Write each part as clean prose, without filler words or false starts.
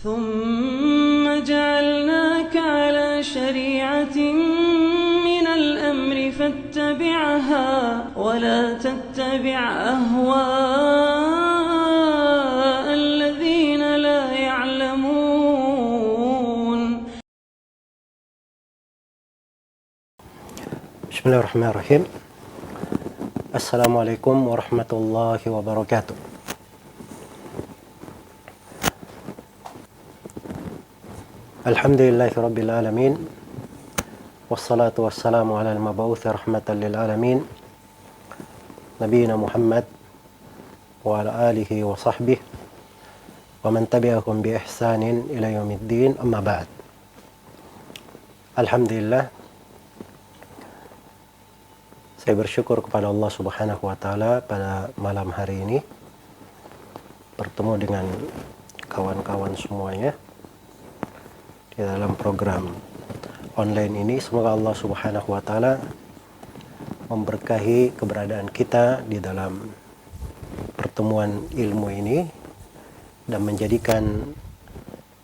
ثم جعلناك على شريعة من الأمر فاتبعها ولا تتبع أهواء الذين لا يعلمون. بسم الله الرحمن الرحيم. السلام عليكم ورحمة الله وبركاته. الحمد لله رب العالمين، والصلاة والسلام على المبعوث رحمة للعالمين نبينا محمد وعلى آله وصحبه ومن تبعهم بإحسان إلى يوم الدين. أما بعد. Alhamdulillah, saya bersyukur kepada Allah Subhanahu wa Ta'ala pada malam hari ini bertemu dengan kawan-kawan semuanya di dalam program online ini. Semoga Allah Subhanahu wa Ta'ala memberkahi keberadaan kita di dalam pertemuan ilmu ini dan menjadikan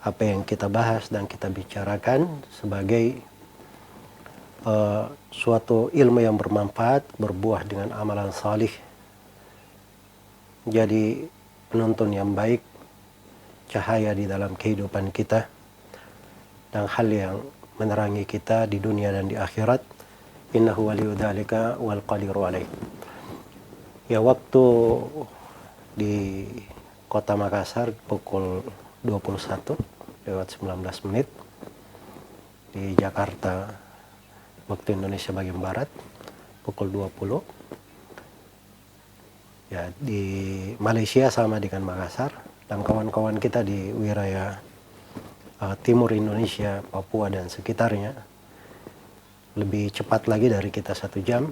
apa yang kita bahas dan kita bicarakan sebagai suatu ilmu yang bermanfaat, berbuah dengan amalan salih, jadi penuntun yang baik, cahaya di dalam kehidupan kita, dan hal yang menerangi kita di dunia dan di akhirat. Innahu waliyu dzalika wal qadiru alaih. Ya, waktu di Kota Makassar pukul 21:19, di Jakarta waktu Indonesia bagian Barat pukul 20. Ya, di Malaysia sama dengan Makassar, dan kawan-kawan kita di wilayah timur Indonesia, Papua dan sekitarnya lebih cepat lagi dari kita 1 jam.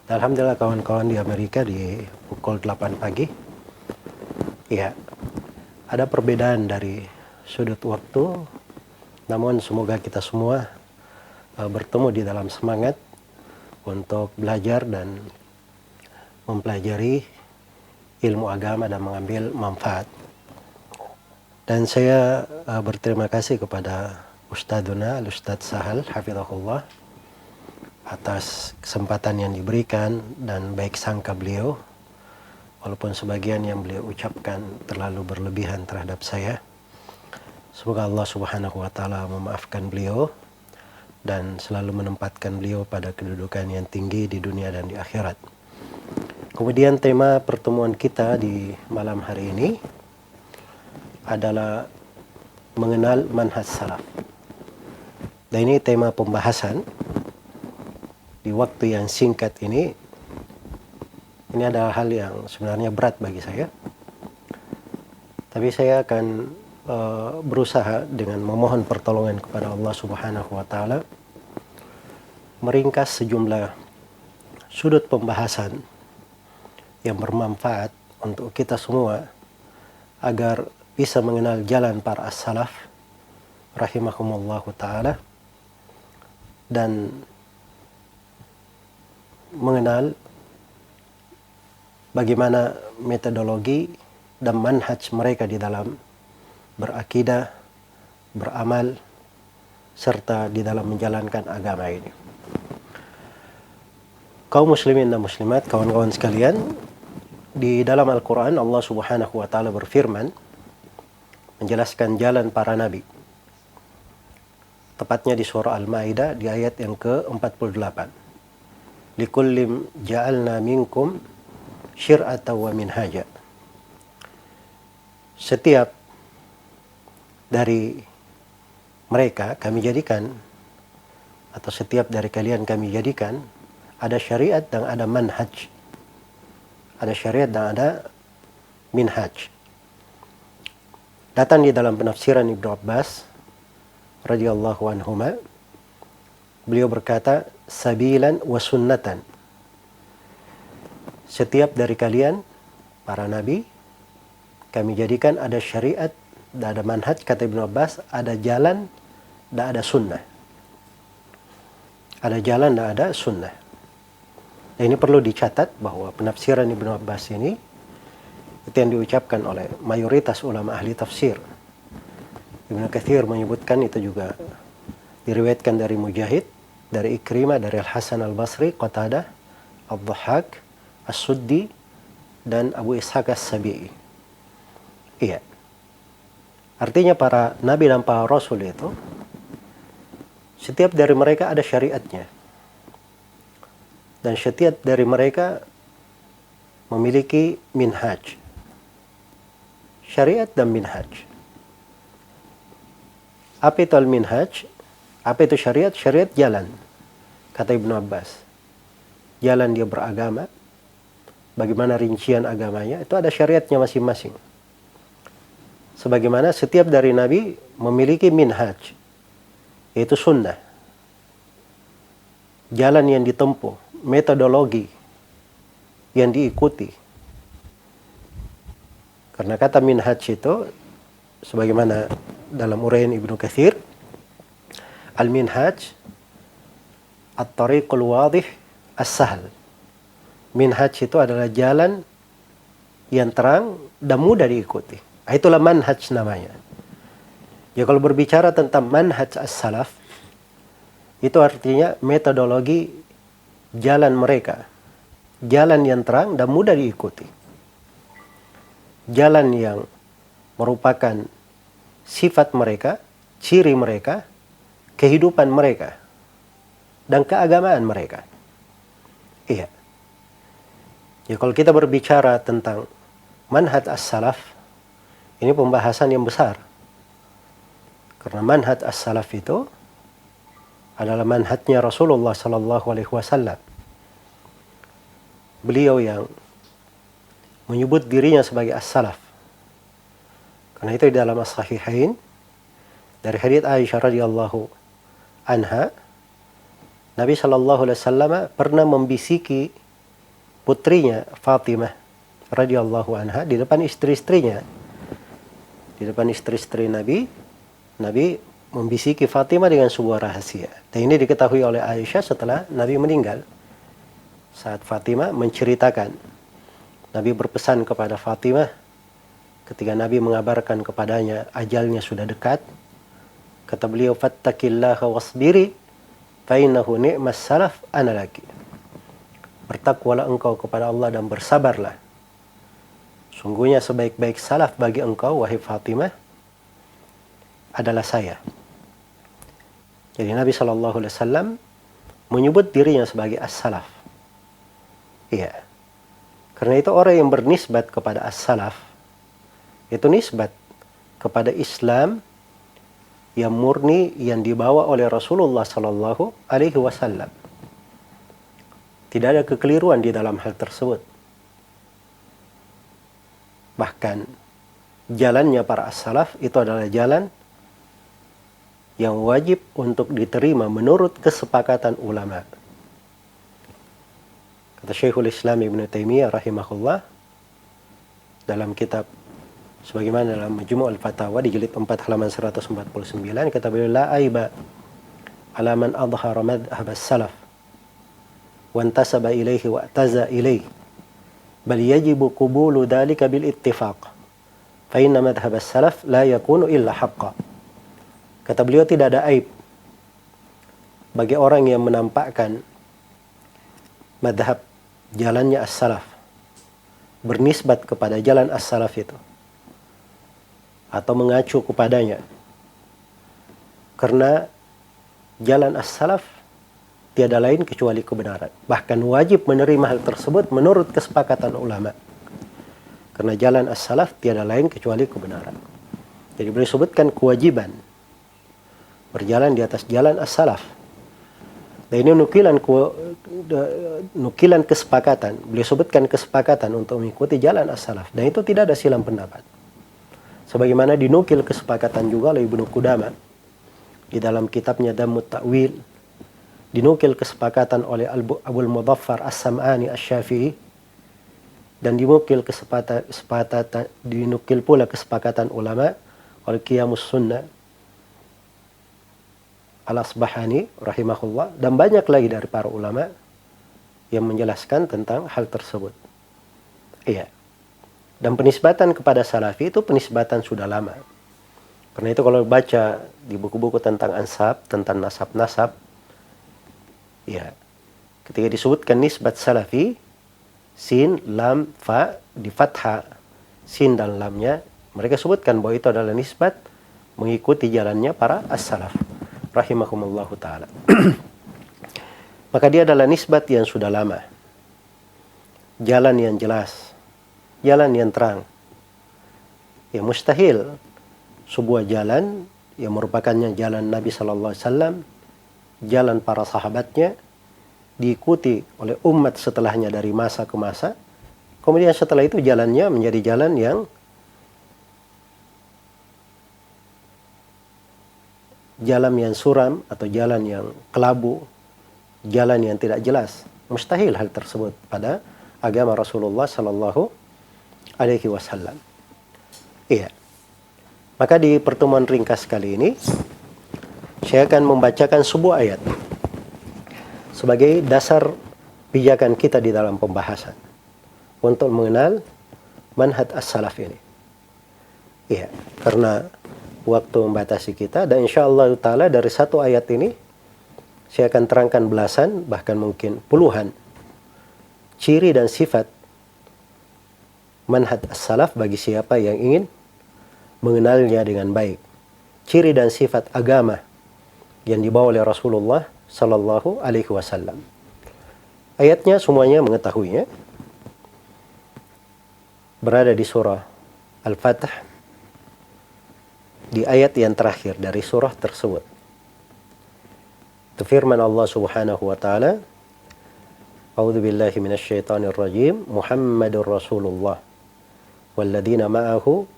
Dan alhamdulillah kawan-kawan di Amerika di pukul 8 pagi. Ya, ada perbedaan dari sudut waktu, namun semoga kita semua bertemu di dalam semangat untuk belajar dan mempelajari ilmu agama dan mengambil manfaat. Dan saya berterima kasih kepada Ustadzuna Al-Ustadz Sahal Hafizahullah atas kesempatan yang diberikan dan baik sangka beliau, walaupun sebagian yang beliau ucapkan terlalu berlebihan terhadap saya. Semoga Allah Subhanahu wa Ta'ala memaafkan beliau dan selalu menempatkan beliau pada kedudukan yang tinggi di dunia dan di akhirat. Kemudian tema pertemuan kita di malam hari ini adalah mengenal manhaj salaf. Dan ini tema pembahasan di waktu yang singkat ini. Ini adalah hal yang sebenarnya berat bagi saya. Tapi saya akan berusaha dengan memohon pertolongan kepada Allah Subhanahu wa Ta'ala meringkas sejumlah sudut pembahasan yang bermanfaat untuk kita semua agar bisa mengenal jalan para as-salaf rahimahumullahu ta'ala dan mengenal bagaimana metodologi dan manhaj mereka di dalam berakidah, beramal, serta di dalam menjalankan agama ini. Kaum muslimin dan muslimat, kawan-kawan sekalian, di dalam Al-Quran Allah Subhanahu wa Ta'ala berfirman menjelaskan jalan para nabi. Tepatnya di surah Al-Maidah di ayat yang ke-48. Likullim ja'alna minkum syir'atan wa minhaja. Setiap dari mereka kami jadikan, atau setiap dari kalian kami jadikan, ada syariat dan ada manhaj. Ada syariat dan ada minhaj. Datang di dalam penafsiran Ibnu Abbas radhiyallahu anhuma, beliau berkata, sabilan wa sunnatan. Setiap dari kalian, para nabi, kami jadikan ada syariat dan ada manhaj. Kata Ibnu Abbas, ada jalan dan ada sunnah. Ada jalan dan ada sunnah. Dan ini perlu dicatat bahwa penafsiran Ibnu Abbas ini itu yang diucapkan oleh mayoritas ulama ahli tafsir. Ibnu Katsir menyebutkan itu juga diriwayatkan dari Mujahid, dari Ikrimah, dari Al-Hasan Al-Basri, Qatadah, Ad-Dhahhak, As-Suddi, dan Abu Ishaq As-Sabi'i. Iya. Artinya para nabi dan para rasul itu, setiap dari mereka ada syariatnya. Dan setiap dari mereka memiliki minhaj. Syariat dan minhaj. Apa itu al-minhaj? Apa itu syariat? Syariat jalan. Kata Ibnu Abbas. Jalan dia beragama. Bagaimana rincian agamanya, itu ada syariatnya masing-masing. Sebagaimana setiap dari nabi memiliki minhaj, yaitu sunnah. Jalan yang ditempuh, metodologi yang diikuti. Karena kata minhaj itu, sebagaimana dalam uraian Ibnu Katsir, al-minhaj at-tariqul wadih as-sahl. Minhaj itu adalah jalan yang terang dan mudah diikuti. Itulah manhaj namanya. Ya, kalau berbicara tentang manhaj as-salaf, itu artinya metodologi jalan mereka. Jalan yang terang dan mudah diikuti. Jalan yang merupakan sifat mereka, ciri mereka, kehidupan mereka, dan keagamaan mereka. Iya. Ya, kalau kita berbicara tentang manhaj as-salaf, ini pembahasan yang besar. Karena manhaj as-salaf itu adalah manhajnya Rasulullah sallallahu alaihi wasallam. Beliau yang menyebut dirinya sebagai as-salaf. Karena itu di dalam as-sahihain dari hadits Aisyah radhiyallahu anha, Nabi sallallahu alaihi wasallam pernah membisiki putrinya Fatimah radhiyallahu anha di depan istri-istrinya. Di depan istri-istri Nabi, Nabi membisiki Fatimah dengan sebuah rahasia. Dan ini diketahui oleh Aisyah setelah Nabi meninggal. Saat Fatimah menceritakan, Nabi berpesan kepada Fatimah ketika Nabi mengabarkan kepadanya ajalnya sudah dekat. Kata beliau, "Fattaqillaha wasbiri fa innahu ni'mas salaf ana laki." Bertakwalah engkau kepada Allah dan bersabarlah. Sungguhnya sebaik-baik salaf bagi engkau, wahai Fatimah, adalah saya. Jadi Nabi SAW menyebut dirinya sebagai as-salaf. Iya. Karena itu orang yang bernisbat kepada as-salaf, itu nisbat kepada Islam yang murni yang dibawa oleh Rasulullah SAW. Tidak ada kekeliruan di dalam hal tersebut. Bahkan jalannya para as-salaf itu adalah jalan yang wajib untuk diterima menurut kesepakatan ulama. Kata Syekhul Islam Ibnu Taimiyah rahimahullah dalam kitab sebagaimana dalam Majmu' al-Fatawa di jilid 4 halaman 149, kata beliau, la aiba ala man adhara madhhab as-salaf wa intasaba ilaihi wa i'taza ilaihi bal yajibu qubulu dhalika bil ittifaq fa inna madhhab as-salaf la yakunu illa haqqan. Kata beliau, tidak ada aib bagi orang yang menampakkan madhab jalannya as-salaf, bernisbat kepada jalan as-salaf itu, atau mengacu kepadanya. Karena jalan as-salaf tiada lain kecuali kebenaran. Bahkan wajib menerima hal tersebut menurut kesepakatan ulama. Karena jalan as-salaf tiada lain kecuali kebenaran. Jadi beliau sebutkan kewajiban berjalan di atas jalan as-salaf. Dan ini nukilan kesepakatan. Beliau sebutkan kesepakatan untuk mengikuti jalan as-salaf. Dan itu tidak ada silang pendapat. Sebagaimana dinukil kesepakatan juga oleh Ibnu Qudamah di dalam kitabnya Dammut Ta'wil. Dinukil kesepakatan oleh Abul Mudhaffar As-Sam'ani Asy-Syafi'i. Dan dinukil pula kesepakatan ulama oleh Qiyamus Sunnah Al-Asbahani rahimahullah, dan banyak lagi dari para ulama yang menjelaskan tentang hal tersebut. Iya. Dan penisbatan kepada salafi itu penisbatan sudah lama. Karena itu kalau baca di buku-buku tentang ansab, tentang nasab-nasab, ya, ketika disebutkan nisbat salafi, sin, lam, fa, di fathah, sin dan lamnya, mereka sebutkan bahwa itu adalah nisbat mengikuti jalannya para as-salaf, rahimahumullahu ta'ala. Maka dia adalah nisbat yang sudah lama. Jalan yang jelas, jalan yang terang. Ya mustahil sebuah jalan yang merupakannya jalan Nabi Sallallahu Alaihi Wasallam, jalan para sahabatnya, diikuti oleh umat setelahnya dari masa ke masa. Kemudian setelah itu jalannya menjadi jalan yang suram atau jalan yang kelabu, jalan yang tidak jelas. Mustahil hal tersebut pada agama Rasulullah Sallallahu Alaihi Wasallam. Iya. Maka di pertemuan ringkas kali ini, saya akan membacakan sebuah ayat sebagai dasar pijakan kita di dalam pembahasan untuk mengenal manhaj as-salaf ini. Iya, karena waktu membatasi kita, dan insyaallah ta'ala dari satu ayat ini saya akan terangkan belasan, bahkan mungkin puluhan ciri dan sifat manhaj as-salaf bagi siapa yang ingin mengenalnya dengan baik. Ciri dan sifat agama yang dibawa oleh Rasulullah Sallallahu Alaihi Wasallam. Ayatnya semuanya mengetahuinya. Berada di surah Al-Fatih, di ayat yang terakhir dari surah tersebut. Itu firman Allah Subhanahu wa taala, A'udzu billahi minasyaitonir rajim, Muhammadur Rasulullah walladzina ma'ahu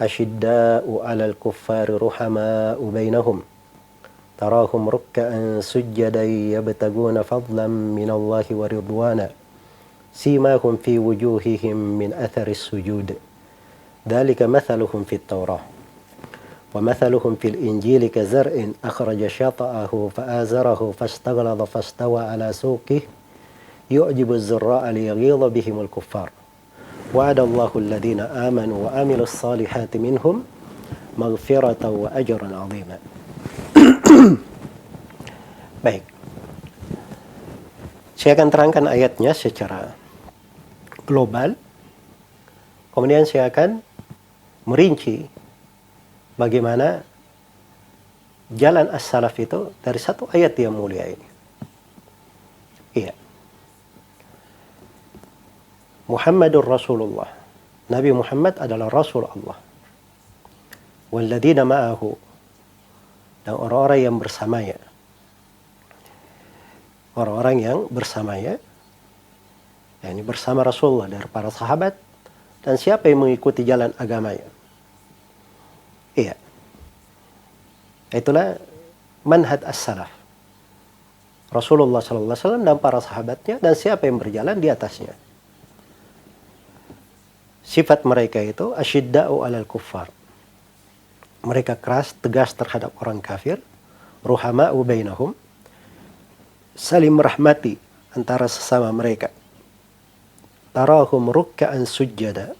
asyidda'u 'alal kuffari ruhama'u bainahum tarahum ruk'an sujjadan yabtaguna fadlan minallahi wa ridwana simahum fi wujuhihim min atharis sujud dzalika mathaluhum fit Taurah wa mathaluhum fil Injili kazar'in akhraja shata'ahu fa'azarahu fastaghlada fastawa 'ala suqihi yu'jibu az-zurra'a liyaghidha bihimul kuffar wa'adallahu alladhina amanu wa amilus salihati minhum maghfiratan wa ajran 'azima. Baik. Saya akan terangkan ayatnya secara global. Kemudian saya akan merinci bagaimana jalan as-salaf itu dari satu ayat yang mulia ini. Iya. Muhammadur Rasulullah. Nabi Muhammad adalah Rasul Allah. Walladzina ma'ahu. Dan orang-orang yang bersamanya. Orang-orang yang bersamanya. Yani bersama Rasulullah dari para sahabat. Dan siapa yang mengikuti jalan agamanya. Iya. Itulah manhaj as-salaf. Rasulullah SAW dan para sahabatnya. Dan siapa yang berjalan di atasnya. Sifat mereka itu asyidda'u 'alal kuffar. Mereka keras, tegas terhadap orang kafir. Ruhama'u bainahum. Saling merahmati antara sesama mereka. Tarahum rukka'an sujjada.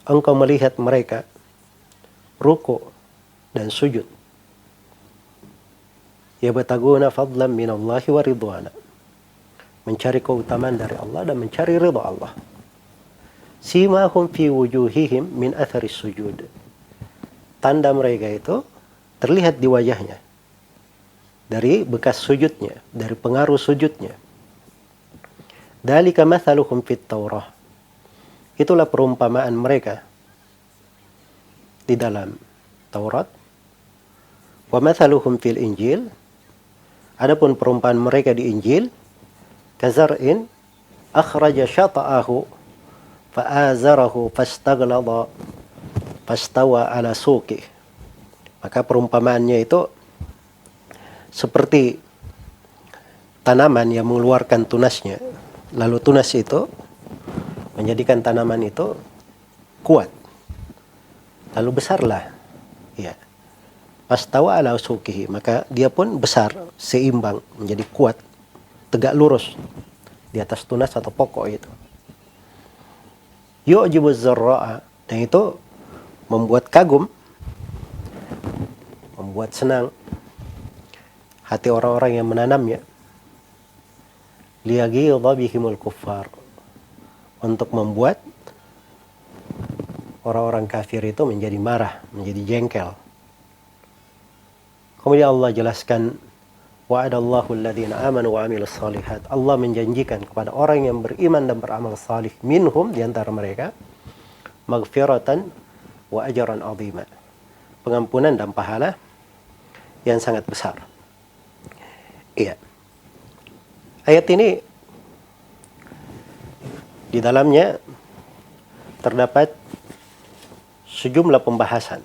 Engkau melihat mereka ruku' dan sujud. Yabtaguna fadlan minallahi wa ridwana. Mencari keutamaan dari Allah dan mencari ridha Allah. Simahum fi wujuhihim min atharis sujud. Tanda mereka itu terlihat di wajahnya. Dari bekas sujudnya, dari pengaruh sujudnya. Dzalika mathaluhum fit Taurah. Itulah perumpamaan mereka di dalam Taurat. Wa mathaluhum fil Injil. Adapun perumpamaan mereka di Injil, kazar'in akhraja shata'ahu fa'azarahu fastaghlada fastawa ala suqih. Maka perumpamaannya itu seperti tanaman yang mengeluarkan tunasnya. Lalu tunas itu menjadikan tanaman itu kuat. Lalu besarlah. Ya. Fastawa ala suqihi, maka dia pun besar, seimbang, menjadi kuat, tegak lurus di atas tunas atau pokok itu. Yu'jibu zarra'a, dan itu membuat kagum membuat senang hati orang-orang yang menanamnya. Liyaghidha bihimul kuffar, untuk membuat orang-orang kafir itu menjadi marah, menjadi jengkel. Kemudian Allah jelaskan, wa'adallahu alladhina amanu wa amilus salihat. Allah menjanjikan kepada orang yang beriman dan beramal salih, minhum, di antara mereka, maghfiratan wa ajran 'azima, pengampunan dan pahala yang sangat besar. Iya. Ayat ini di dalamnya terdapat sejumlah pembahasan,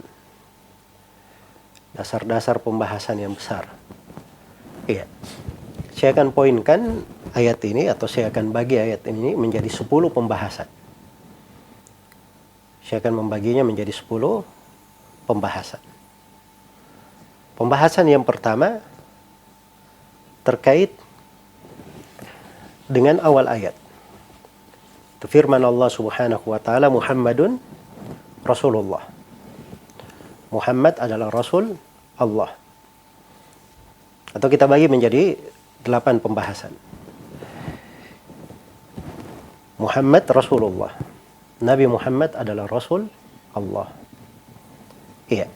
dasar-dasar pembahasan yang besar. Iya. Saya akan poinkan ayat ini, atau saya akan bagi ayat ini menjadi 10 pembahasan. Saya akan membaginya menjadi 10 pembahasan. Pembahasan yang pertama terkait dengan awal ayat. Itu firman Allah Subhanahu wa taala, Muhammadun Rasulullah. Muhammad adalah Rasul Allah. Atau kita bagi menjadi 8 pembahasan. Muhammad Rasulullah. Nabi Muhammad adalah Rasul Allah. Iya.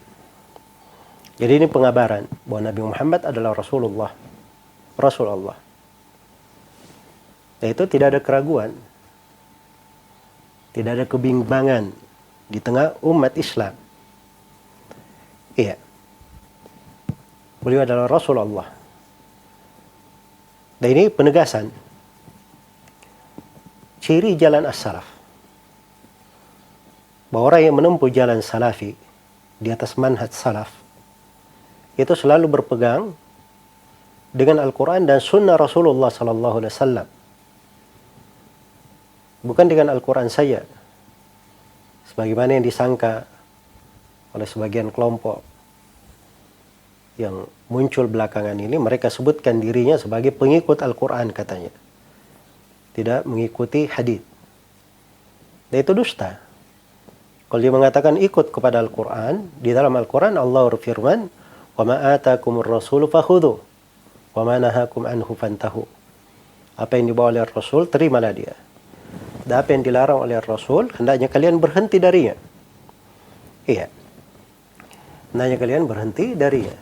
Jadi ini pengabaran bahwa Nabi Muhammad adalah Rasulullah, Rasul Allah. Dan itu tidak ada keraguan, tidak ada kebimbangan di tengah umat Islam. Iya. Beliau adalah Rasul Allah. Dan ini penegasan ciri jalan as-salaf, bahwa orang yang menempuh jalan salafi di atas manhaj salaf itu selalu berpegang dengan Al-Quran dan Sunnah Rasulullah Sallallahu Alaihi Wasallam, bukan dengan Al-Quran saja, sebagaimana yang disangka oleh sebagian kelompok yang muncul belakangan ini. Mereka sebutkan dirinya sebagai pengikut Al-Quran katanya, tidak mengikuti hadits. Dan itu dusta. Kalau dia mengatakan ikut kepada Al-Quran, di dalam Al-Quran Allah berfirman, wa ma atakumur rasulu fakhudhu wa ma nahakum anhu fantahu. Apa yang dibawa oleh Rasul, terimalah dia. Dan apa yang dilarang oleh Rasul, hendaknya kalian berhenti darinya. Iya. Hendaknya kalian berhenti darinya.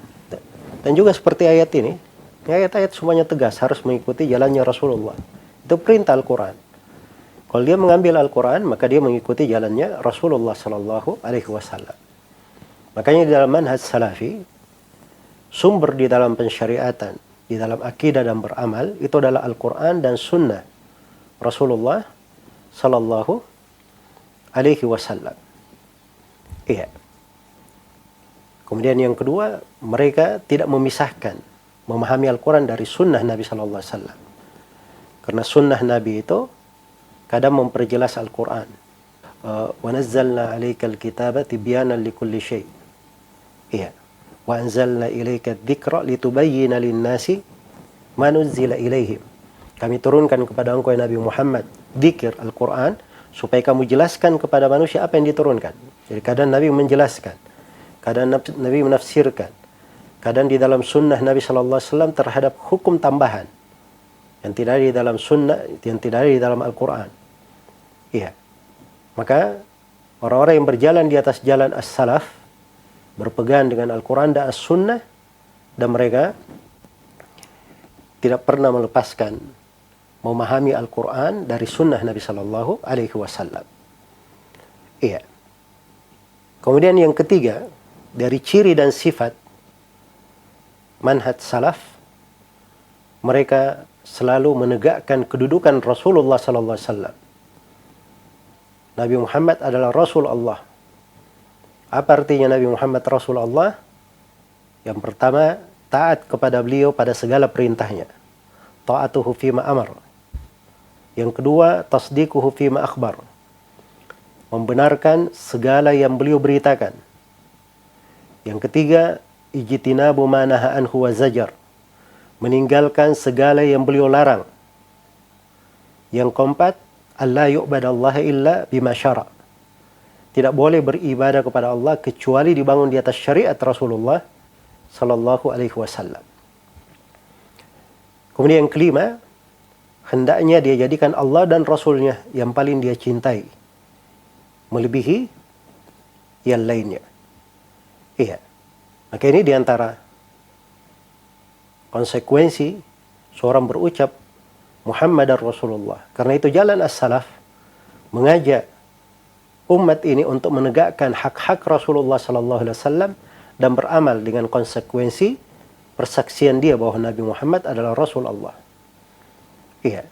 Dan juga seperti ayat ini, ayat-ayat semuanya tegas, harus mengikuti jalannya Rasulullah. Itu perintah Al-Quran. Kalau dia mengambil Al-Quran, maka dia mengikuti jalannya Rasulullah Sallallahu Alaihi Wasallam. Makanya di dalam manhaj salafi, sumber di dalam pensyariatan, di dalam akidah dan beramal, itu adalah Al-Quran dan Sunnah Rasulullah Sallallahu Alaihi Wasallam. Iya. Kemudian yang kedua, mereka tidak memisahkan memahami Al-Quran dari Sunnah Nabi Sallallahu Alaihi Wasallam. Karena Sunnah Nabi itu kadang memperjelas Al-Quran. Wa nazzalna 'alaikal kitaba tibyanan likulli syai'. Iya. Wa anzalna ilaika dzikra litubayyana lin-nasi ma nuzzila ilaihim. Kami turunkan kepada engkau ya Nabi Muhammad dzikir Al-Quran supaya kamu jelaskan kepada manusia apa yang diturunkan. Jadi kadang Nabi menjelaskan, kadang Nabi menafsirkan, kadang di dalam sunnah Nabi Sallallahu Alaihi Wasallam terhadap hukum tambahan yang tidak ada di dalam sunnah, yang tidak ada di dalam Al-Quran. Iya. Maka orang-orang yang berjalan di atas jalan as-salaf, berpegang dengan Al-Quran dan as-sunnah, dan mereka tidak pernah melepaskan memahami Al-Quran dari sunnah Nabi Sallallahu Alaihi Wasallam. Iya. Kemudian yang ketiga, dari ciri dan sifat manhaj salaf, mereka selalu menegakkan kedudukan Rasulullah Sallallahu Alaihi Wasallam. Nabi Muhammad adalah Rasul Allah. Apa artinya Nabi Muhammad Rasul Allah? Yang pertama, taat kepada beliau pada segala perintahnya. Ta'atuhu fima amar. Yang kedua, tasdiquhu fima akhbar. Membenarkan segala yang beliau beritakan. Yang ketiga, ijtinabu ma naha anhu wa zajar. Meninggalkan segala yang beliau larang. Yang keempat, alla yu'badallaha illa bima syara'. Tidak boleh beribadah kepada Allah kecuali dibangun di atas syariat Rasulullah sallallahu alaihi wasallam. Kemudian yang kelima, hendaknya dia jadikan Allah dan Rasulnya yang paling dia cintai, melebihi yang lainnya. Iya. Maka ini diantara konsekuensi seorang berucap Muhammadar Rasulullah. Karena itu jalan as-salaf mengajak umat ini untuk menegakkan hak-hak Rasulullah sallallahu alaihi wasallam dan beramal dengan konsekuensi persaksian dia bahwa Nabi Muhammad adalah Rasul Allah. Iya.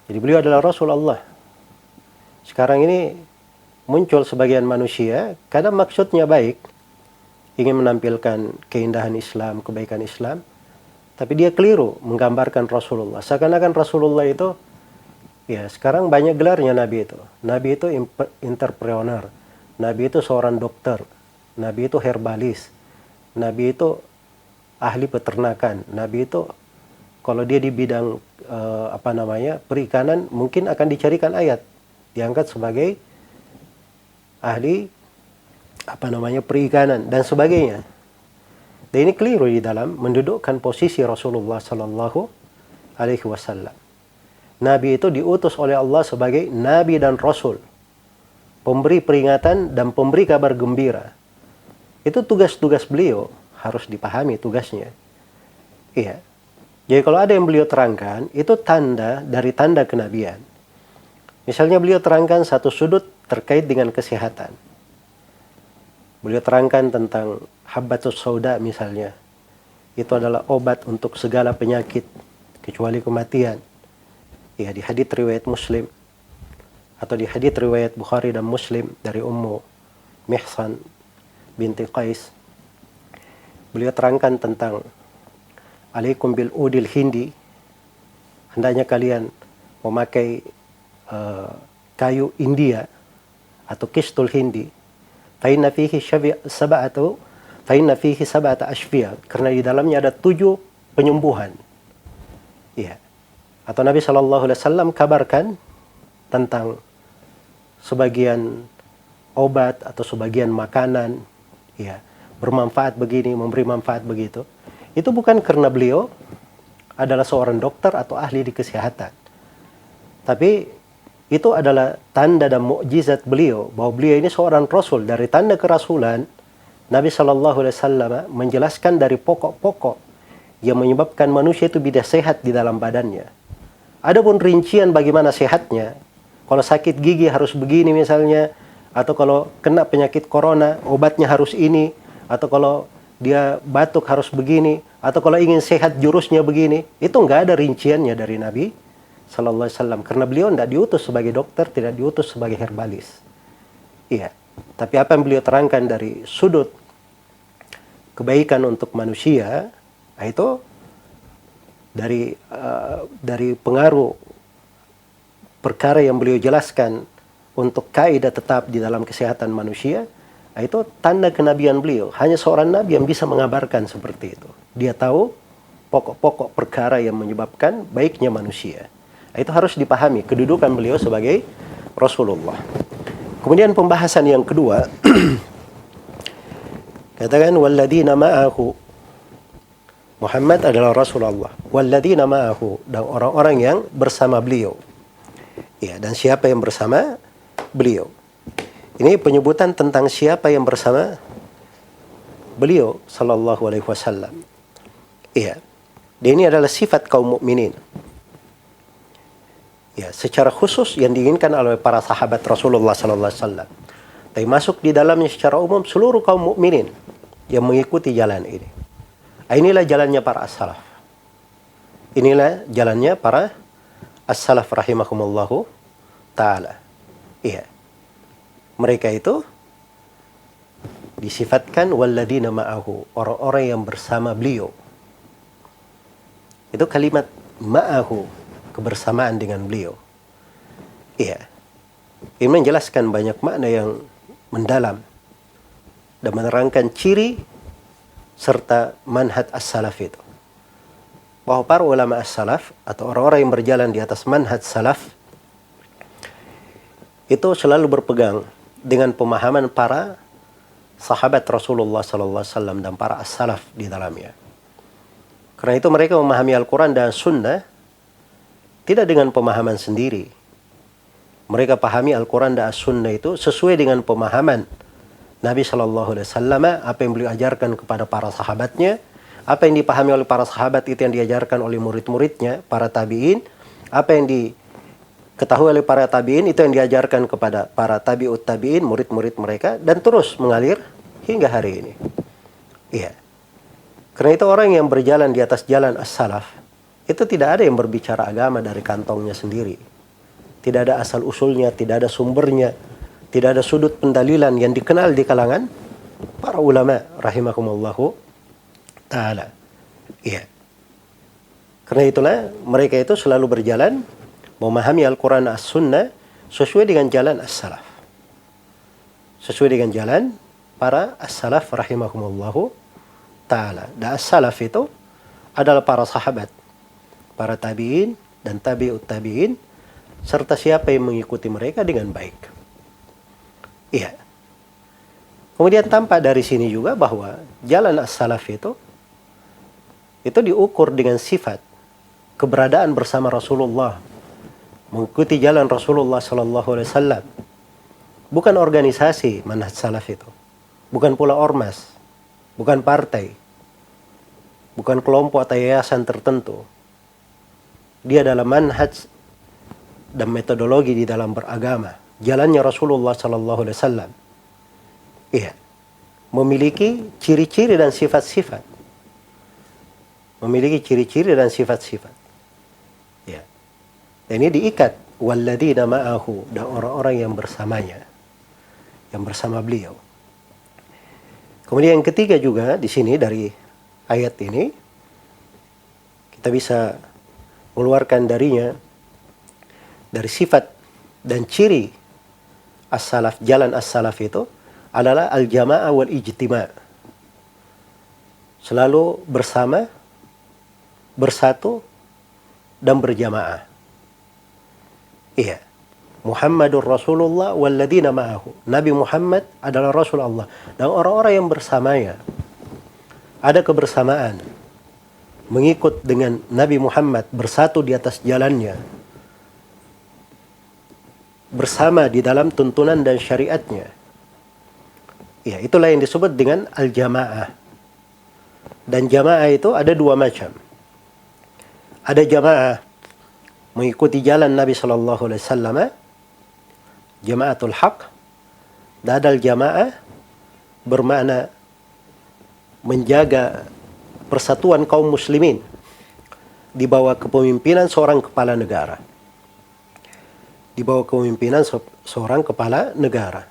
Jadi beliau adalah Rasul Allah. Sekarang ini muncul sebagian manusia, kadang maksudnya baik, ingin menampilkan keindahan Islam, kebaikan Islam, tapi dia keliru menggambarkan Rasulullah. Seakan-akan Rasulullah itu, ya sekarang banyak gelarnya Nabi itu. Nabi itu entrepreneur, Nabi itu seorang dokter, Nabi itu herbalis, Nabi itu ahli peternakan, Nabi itu kalau dia di bidang perikanan mungkin akan dicarikan ayat, diangkat sebagai ahli perikanan dan sebagainya. Dan ini keliru di dalam mendudukkan posisi Rasulullah sallallahu alaihi wasallam. Nabi itu diutus oleh Allah sebagai nabi dan rasul, pemberi peringatan dan pemberi kabar gembira. Itu tugas-tugas beliau, harus dipahami tugasnya. Iya. Jadi kalau ada yang beliau terangkan, itu tanda dari tanda kenabian. Misalnya beliau terangkan satu sudut terkait dengan kesehatan. Beliau terangkan tentang habbatus sauda misalnya. Itu adalah obat untuk segala penyakit, kecuali kematian. Ya, di hadits riwayat Muslim atau di hadits riwayat Bukhari dan Muslim dari Ummu Mihsan binti Qais. Beliau terangkan tentang alaikum bil udil hindi. Hendaknya kalian memakai kayu India atau kistul hindi. Fa inna fihi sab'ata ashfiya, karena di dalamnya ada 7 penyembuhan. Iya. Atau Nabi sallallahu alaihi wasallam kabarkan tentang sebagian obat atau sebagian makanan, ya, bermanfaat begini, memberi manfaat begitu. Itu bukan karena beliau adalah seorang dokter atau ahli di kesehatan. Tapi itu adalah tanda dan mukjizat beliau, bahwa beliau ini seorang rasul. Dari tanda kerasulan, Nabi sallallahu alaihi wasallam menjelaskan dari pokok-pokok yang menyebabkan manusia itu bisa sehat di dalam badannya. Adapun rincian bagaimana sehatnya, kalau sakit gigi harus begini misalnya, atau kalau kena penyakit corona obatnya harus ini, atau kalau dia batuk harus begini, atau kalau ingin sehat jurusnya begini, itu nggak ada rinciannya dari Nabi sallallahu alaihi wasallam, karena beliau tidak diutus sebagai dokter, tidak diutus sebagai herbalis. Iya. Tapi apa yang beliau terangkan dari sudut kebaikan untuk manusia, itu dari pengaruh perkara yang beliau jelaskan untuk kaidah tetap di dalam kesehatan manusia, itu tanda kenabian beliau. Hanya seorang nabi yang bisa mengabarkan seperti itu. Dia tahu pokok-pokok perkara yang menyebabkan baiknya manusia. Itu harus dipahami kedudukan beliau sebagai Rasulullah. Kemudian pembahasan yang kedua, katakan walladzina ma'ahu, Muhammad adalah Rasulullah. Walladzina ma'ahu, dan orang-orang yang bersama beliau. Ya, dan siapa yang bersama beliau? Ini penyebutan tentang siapa yang bersama beliau sallallahu alaihi wasallam. Iya. Dan ini adalah sifat kaum mukminin. Ya, secara khusus yang diinginkan oleh para sahabat Rasulullah sallallahu alaihi wasallam. Tapi masuk di dalamnya secara umum seluruh kaum mukminin yang mengikuti jalan ini. Inilah jalannya para as-salaf. Inilah jalannya para as-salaf rahimahumullahu ta'ala. Iya. Mereka itu disifatkan walladzina ma'ahu, orang-orang yang bersama beliau. Itu kalimat ma'ahu, kebersamaan dengan beliau. Iya. Ini menjelaskan banyak makna yang mendalam dan menerangkan ciri serta manhaj as-salaf itu. Bahwa para ulama as-salaf atau orang-orang yang berjalan di atas manhaj salaf itu selalu berpegang dengan pemahaman para sahabat Rasulullah sallallahu alaihi wasallam dan para as-salaf di dalamnya. Karena itu mereka memahami Al-Quran dan Sunnah tidak dengan pemahaman sendiri. Mereka pahami Al-Quran dan Sunnah itu sesuai dengan pemahaman Nabi sallallahu alaihi wasallam, apa yang beliau ajarkan kepada para sahabatnya, apa yang dipahami oleh para sahabat itu yang diajarkan oleh murid-muridnya, para tabi'in, apa yang diketahui oleh para tabi'in itu yang diajarkan kepada para tabi'ut tabi'in, murid-murid mereka, dan terus mengalir hingga hari ini. Iya. Karena itu orang yang berjalan di atas jalan as-salaf, itu tidak ada yang berbicara agama dari kantongnya sendiri. Tidak ada asal usulnya, tidak ada sumbernya, tidak ada sudut pendalilan yang dikenal di kalangan para ulama rahimakumullahu ta'ala. Iya. Karena itulah mereka itu selalu berjalan memahami Al-Quran dan As-Sunnah sesuai dengan jalan as-salaf. Sesuai dengan jalan para as-salaf rahimahumullahu ta'ala. Dan as-salaf itu adalah para sahabat, para tabi'in dan tabi'ut tabi'in, serta siapa yang mengikuti mereka dengan baik. Iya. Kemudian tampak dari sini juga bahwa jalan as-salaf itu diukur dengan sifat keberadaan bersama Rasulullah, mengikuti jalan Rasulullah sallallahu alaihi wasallam. Bukan organisasi manhaj salaf itu. Bukan pula ormas, bukan partai, bukan kelompok atau yayasan tertentu. Dia adalah manhaj dan metodologi di dalam beragama. Jalannya Rasulullah sallallahu alaihi wasallam. Iya. Memiliki ciri-ciri dan sifat-sifat. Memiliki ciri-ciri dan sifat-sifat. Ya. Dan ini diikat walladzina ma'ahu, dan orang-orang yang bersamanya, yang bersama beliau. Kemudian yang ketiga juga di sini dari ayat ini kita bisa mengeluarkan darinya dari sifat dan ciri as-salaf, jalan as-salaf itu adalah al-jama'ah wal ijtima'. Selalu bersama, bersatu dan berjamaah. Iya. Muhammadur Rasulullah walladzina ma'ahu. Nabi Muhammad adalah Rasul Allah dan orang-orang yang bersamanya. Ada kebersamaan. Mengikut dengan Nabi Muhammad, bersatu di atas jalannya. Bersama di dalam tuntunan dan syariatnya. Ya, itulah yang disebut dengan al-jamaah. Dan jamaah itu ada dua macam. Ada jamaah mengikuti jalan Nabi sallallahu alaihi wasallam, jamaatul haq. Dan ada jamaah bermakna menjaga persatuan kaum muslimin di bawah kepemimpinan seorang kepala negara. Di bawah kepemimpinan seorang kepala negara.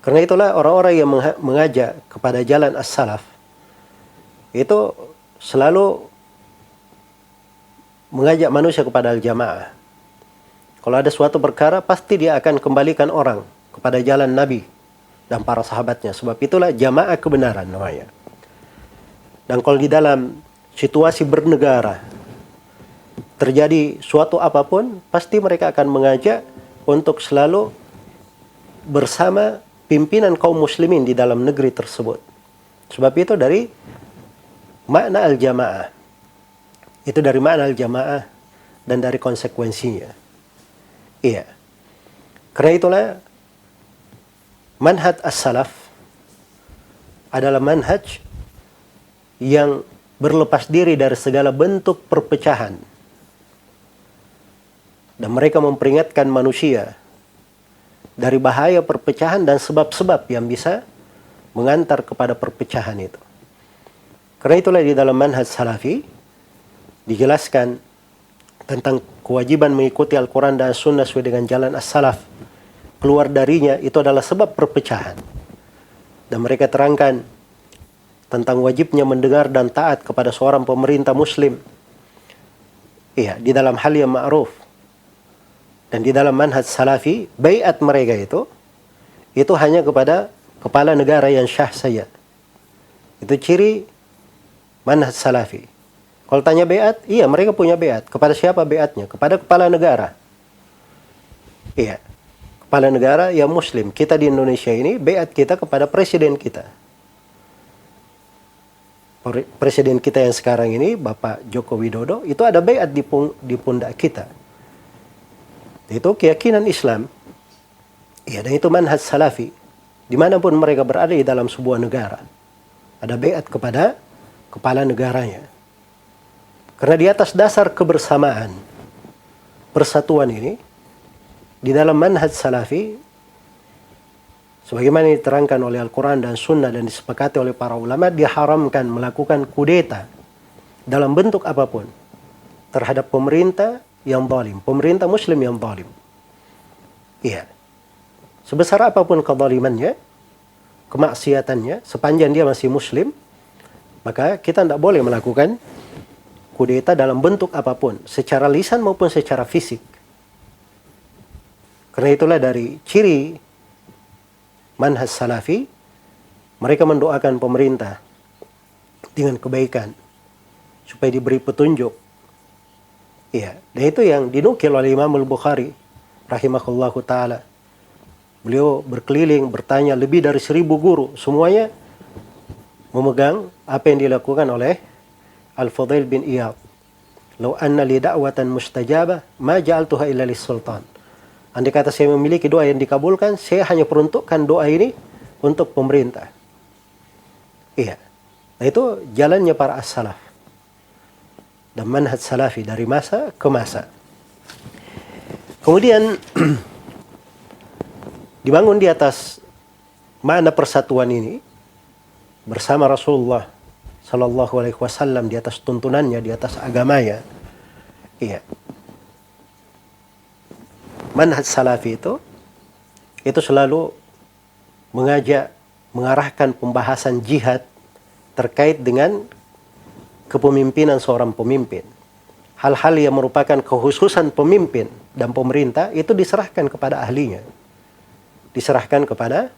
Karena itulah orang-orang yang mengajak kepada jalan as-salaf itu selalu mengajak manusia kepada al-jamaah. Kalau ada suatu perkara, pasti dia akan kembalikan orang kepada jalan Nabi dan para sahabatnya. Sebab itulah jamaah kebenaran namanya. Dan kalau di dalam situasi bernegara terjadi suatu apapun, pasti mereka akan mengajak untuk selalu bersama pimpinan kaum muslimin di dalam negeri tersebut. Sebab itu dari makna al-jamaah. Itu dari makna al-jamaah dan dari konsekuensinya. Iya. Karena itulah manhaj as-salaf adalah manhaj yang berlepas diri dari segala bentuk perpecahan. Dan mereka memperingatkan manusia dari bahaya perpecahan dan sebab-sebab yang bisa mengantar kepada perpecahan itu. Karena itulah di dalam manhaj salafi dijelaskan tentang kewajiban mengikuti Al-Quran dan Sunnah sesuai dengan jalan as-salaf. Keluar darinya itu adalah sebab perpecahan. Dan mereka terangkan tentang wajibnya mendengar dan taat kepada seorang pemerintah muslim. Iya, di dalam hal yang ma'ruf. Dan di dalam manhaj salafi, baiat mereka itu hanya kepada kepala negara yang syah saja. Itu ciri manhaj salafi. Kalau tanya baiat, iya mereka punya baiat. Kepada siapa baiatnya? Kepada kepala negara. Iya. kepala negara yang muslim. Kita di Indonesia ini baiat kita kepada presiden kita. Presiden kita yang sekarang ini, Bapak Joko Widodo, itu ada baiat di pundak kita. Itu keyakinan Islam. Ya, dan itu manhaj salafi. Dimanapun mereka berada di dalam sebuah negara, ada baiat kepada kepala negaranya. Karena di atas dasar kebersamaan, persatuan ini, di dalam manhaj salafi, sebagaimana diterangkan oleh Al-Quran dan Sunnah dan disepakati oleh para ulama, diharamkan melakukan kudeta dalam bentuk apapun terhadap pemerintah yang zalim, pemerintah muslim yang zalim. Iya. Sebesar apapun kezalimannya, kemaksiatannya, sepanjang dia masih muslim, maka kita tidak boleh melakukan kudeta dalam bentuk apapun, secara lisan maupun secara fisik. Karena itulah dari ciri manhaj salafi, mereka mendoakan pemerintah dengan kebaikan supaya diberi petunjuk. Iya, dan itu yang dinukil oleh Imam Al-Bukhari rahimahullahu taala. Beliau berkeliling bertanya lebih dari 1000 guru, semuanya memegang apa yang dilakukan oleh Al-Fudail bin Iyad. Lau anna li da'watan mustajabah ma ja'altuha illa lis-sultan. Andai kata saya memiliki doa yang dikabulkan, saya hanya peruntukkan doa ini untuk pemerintah. Iya. Nah, itu jalannya para as-salaf. Dan manhaj salafi dari masa ke masa. Kemudian dibangun di atas makna persatuan ini bersama Rasulullah Sallallahu Alaihi Wasallam, di atas tuntunannya, di atas agamanya. Iya. Manhaj salafi itu selalu mengajak, mengarahkan pembahasan jihad terkait dengan kepemimpinan seorang pemimpin. Hal-hal yang merupakan kekhususan pemimpin dan pemerintah itu diserahkan kepada ahlinya. Diserahkan kepada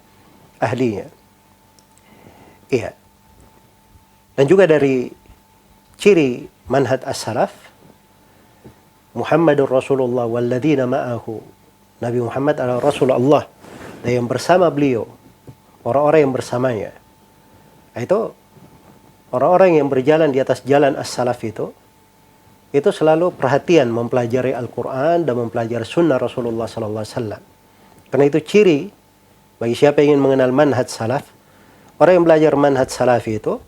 ahlinya. Iya. Dan juga dari ciri manhaj as-salaf, Muhammadur Rasulullah walladzina ma'ahu. Nabi Muhammad adalah Rasulullah dan yang bersama beliau, orang-orang yang bersamanya. Itu orang-orang yang berjalan di atas jalan as-salaf itu selalu perhatian mempelajari Al-Quran dan mempelajari sunnah Rasulullah sallallahu alaihi wasallam. Karena itu ciri bagi siapa yang ingin mengenal manhaj salaf, orang yang belajar manhaj salafi itu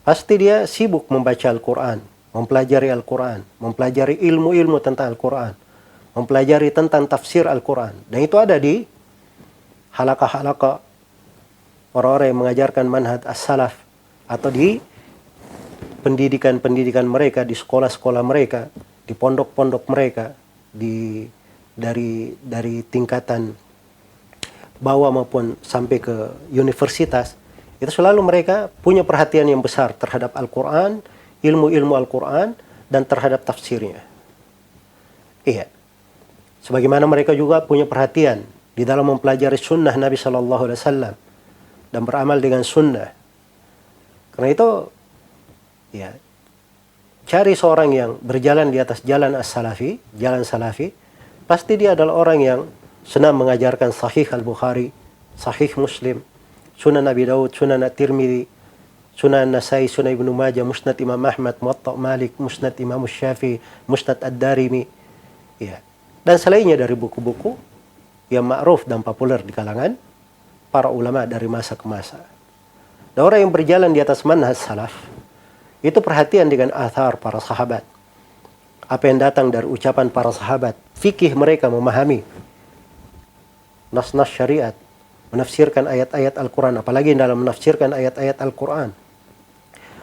pasti dia sibuk membaca Al-Quran, mempelajari Al-Quran, mempelajari ilmu-ilmu tentang Al-Quran, mempelajari tentang tafsir Al-Quran. Dan itu ada di halaqah-halaqah orang-orang yang mengajarkan manhaj as-salaf, atau di pendidikan-pendidikan mereka, di sekolah-sekolah mereka, di pondok-pondok mereka, dari tingkatan bawah maupun sampai ke universitas. Itu selalu mereka punya perhatian yang besar terhadap Al-Quran, ilmu-ilmu Al-Quran, dan terhadap tafsirnya. Iya. Sebagaimana mereka juga punya perhatian di dalam mempelajari sunnah Nabi Sallallahu Alaihi Wasallam dan beramal dengan sunnah. Karena itu, ya, cari seorang yang berjalan di atas jalan as-salafi, jalan salafi, pasti dia adalah orang yang senang mengajarkan Sahih Al-Bukhari, Sahih Muslim, Sunan Abi Daud, Sunan At-Tirmidzi, Sunan Nasai, Sunan Ibnu Majah, Musnad Imam Ahmad, Muwatta Malik, Musnad Imam Syafi'i, Musnad Ad-Darimi, ya. Dan selainnya dari buku-buku yang ma'ruf dan populer di kalangan para ulama dari masa ke masa. Dan orang yang berjalan di atas manhaj salaf itu perhatian dengan athar para sahabat. Apa yang datang dari ucapan para sahabat, fikih mereka memahami nas-nas syariat, menafsirkan ayat-ayat Al-Quran, apalagi dalam menafsirkan ayat-ayat Al-Quran,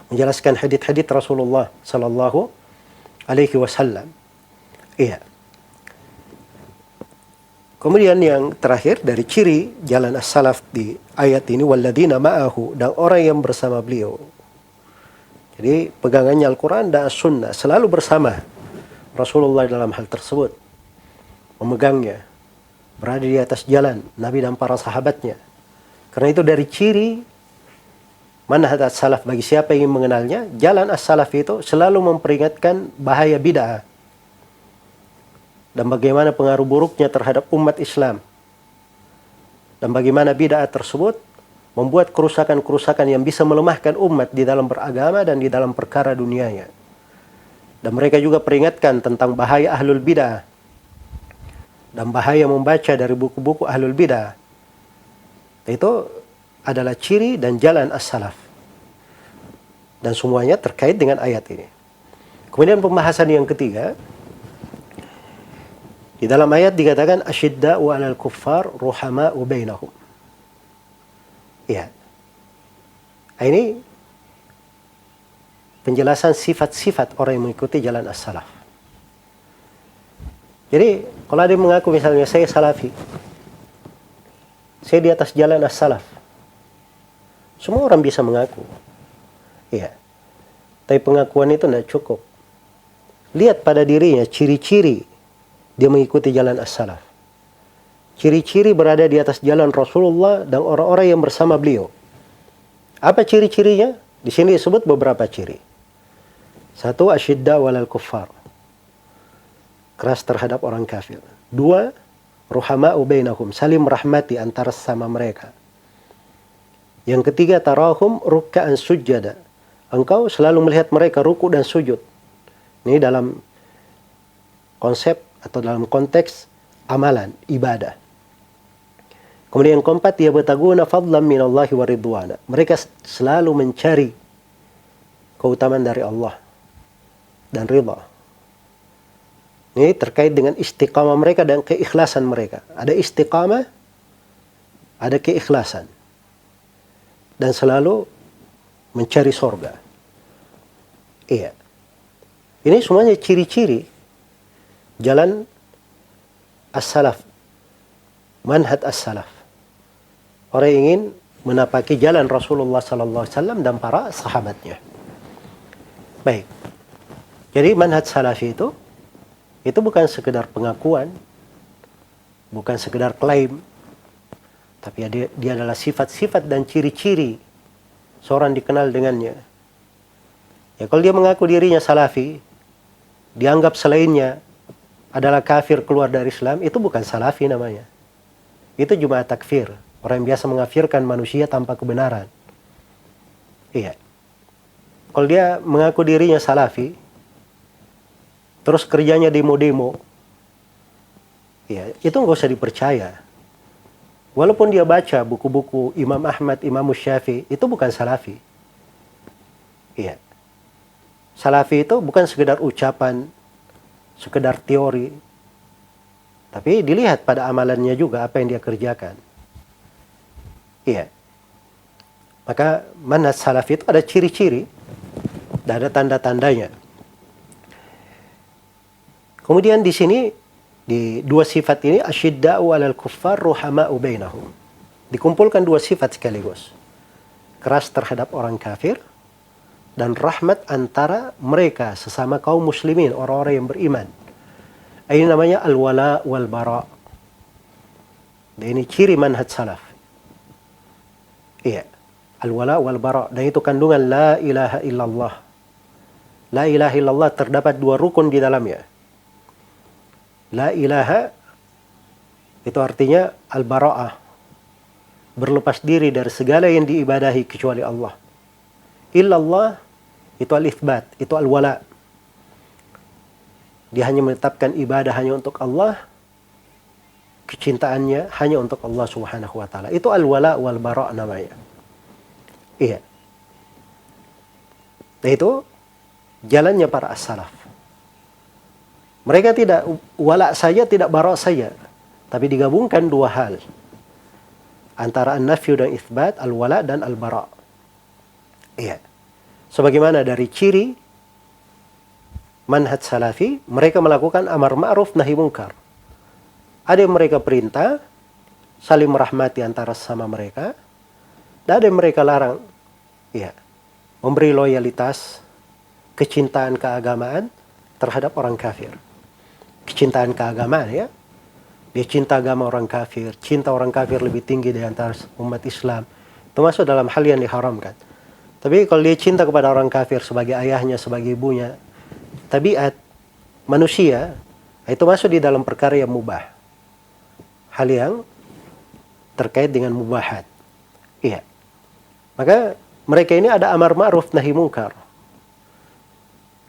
menjelaskan hadits-hadits Rasulullah Sallallahu Alaihi Wasallam. Iya. Kemudian yang terakhir dari ciri jalan as-salaf di ayat ini, walladzina ma'ahu, dan orang yang bersama beliau. Jadi pegangannya Al-Quran dan As-Sunnah selalu bersama Rasulullah dalam hal tersebut, memegangnya, berada di atas jalan Nabi dan para sahabatnya. Karena itu dari ciri manhaj as-salaf bagi siapa yang ingin mengenalnya, jalan as-salaf itu selalu memperingatkan bahaya bid'ah dan bagaimana pengaruh buruknya terhadap umat Islam dan bagaimana bid'ah tersebut membuat kerusakan-kerusakan yang bisa melemahkan umat di dalam beragama dan di dalam perkara dunianya. Dan mereka juga peringatkan tentang bahaya ahlul bid'ah dan bahaya membaca dari buku-buku ahlul bid'ah. Itu adalah ciri dan jalan as-salaf. Dan semuanya terkait dengan ayat ini. Kemudian pembahasan yang ketiga, di dalam ayat dikatakan asyidda'u 'alal kuffar ruhama'u bainahum. Ya. Ini penjelasan sifat-sifat orang yang mengikuti jalan as-salaf. Jadi, kalau ada yang mengaku misalnya saya salafi, saya di atas jalan as-salaf, semua orang bisa mengaku. Ya. Tapi pengakuan itu tidak cukup. Lihat pada dirinya ciri-ciri dia mengikuti jalan as-salaf. Ciri-ciri berada di atas jalan Rasulullah dan orang-orang yang bersama beliau. Apa ciri-cirinya? Di sini disebut beberapa ciri. Satu, asyidda walal kuffar. Keras terhadap orang kafir. Dua, ruhama'u bainahum. Saling merahmati antara sesama mereka. Yang ketiga, tarahum rukka'an sujjada. Engkau selalu melihat mereka ruku dan sujud. Ini dalam konsep atau dalam konteks amalan, ibadah. Kemudian yang keempat, yabtaguna fadlan minallahi wa ridwana. Mereka selalu mencari keutamaan dari Allah dan ridha. Ini terkait dengan istiqamah mereka dan keikhlasan mereka. Ada istiqamah, ada keikhlasan. Dan selalu mencari sorga. Iya. Ini semuanya ciri-ciri jalan as-salaf. Manhaj as-salaf. Orang yang ingin menapaki jalan Rasulullah SAW dan para sahabatnya. Baik. Jadi manhaj salafi itu bukan sekedar pengakuan, bukan sekedar klaim, tapi dia adalah sifat-sifat dan ciri-ciri seorang dikenal dengannya. Ya, kalau dia mengaku dirinya salafi, dianggap selainnya adalah kafir keluar dari Islam, itu bukan salafi namanya. Itu cuma takfir. Orang yang biasa mengafirkan manusia tanpa kebenaran. Iya. Kalau dia mengaku dirinya salafi, terus kerjanya demo-demo, ya, itu nggak usah dipercaya. Walaupun dia baca buku-buku Imam Ahmad, Imam Syafi'i, itu bukan salafi. Iya. Salafi itu bukan sekedar ucapan, sekedar teori, tapi dilihat pada amalannya juga apa yang dia kerjakan. Iya. Maka manhaj salafi itu ada ciri-ciri dan ada tanda-tandanya. Kemudian di sini di dua sifat ini asyidda'u 'alal kuffar ruhama'u bainahum. Dikumpulkan dua sifat sekaligus. Keras terhadap orang kafir dan rahmat antara mereka sesama kaum muslimin, orang-orang yang beriman. Ini namanya al-wala wal bara. Dan ini ciri manhaj salaf. Iya, al-wala wal bara, dan itu kandungan la ilaha illallah. La ilaha illallah terdapat dua rukun di dalamnya. La ilaha itu artinya al-bara'ah, berlepas diri dari segala yang diibadahi kecuali Allah. Illallah itu al-itsbat, itu al-wala. Dia hanya menetapkan ibadah hanya untuk Allah, kecintaannya hanya untuk Allah Subhanahu wa taala. Itu al-wala wal bara' namanya. Iya. Nah, itu jalannya para as-salaf. Mereka tidak wala saja, tidak bara' saja, tapi digabungkan dua hal. Antara an-nafyu dan itsbat, al-wala dan al-bara'. Iya. Sebagaimana dari ciri manhaj salafi, mereka melakukan amar ma'ruf nahi munkar. Ada yang mereka perintah, saling merahmati antara sesama mereka. Dan ada yang mereka larang, ya, memberi loyalitas, kecintaan keagamaan terhadap orang kafir. Kecintaan keagamaan, ya. Dia cinta agama orang kafir, cinta orang kafir lebih tinggi dari antara umat Islam. Itu masuk dalam hal yang diharamkan. Tapi kalau dia cinta kepada orang kafir sebagai ayahnya, sebagai ibunya, tabiat manusia, itu masuk di dalam perkara yang mubah. Hal yang terkait dengan mubahat. Iya. Maka mereka ini ada amar ma'ruf nahi mungkar.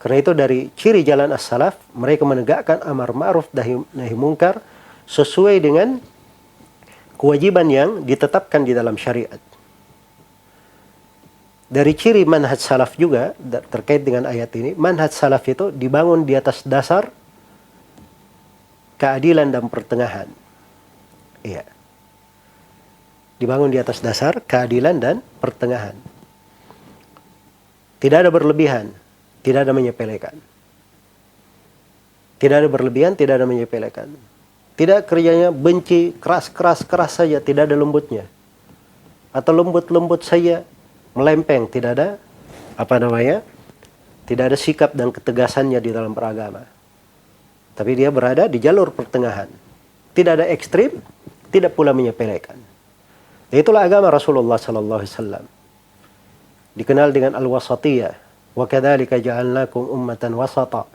Karena itu dari ciri jalan as-salaf, mereka menegakkan amar ma'ruf nahi mungkar sesuai dengan kewajiban yang ditetapkan di dalam syariat. Dari ciri manhaj salaf juga terkait dengan ayat ini, manhaj salaf itu dibangun di atas dasar keadilan dan pertengahan. Iya. Dibangun di atas dasar keadilan dan pertengahan. Tidak ada berlebihan, tidak ada menyepelekan. Tidak ada berlebihan, tidak ada menyepelekan. Tidak kerjanya benci, keras saja, tidak ada lembutnya. Atau lembut saja, melempeng, tidak ada tidak ada sikap dan ketegasannya di dalam beragama. Tapi dia berada di jalur pertengahan. Tidak ada ekstrim, tidak pula menyepelekan. Itulah agama Rasulullah sallallahu alaihi wasallam. Dikenal dengan al-wasatiyah. Wa kadzalika ja'alnakum ummatan wasata.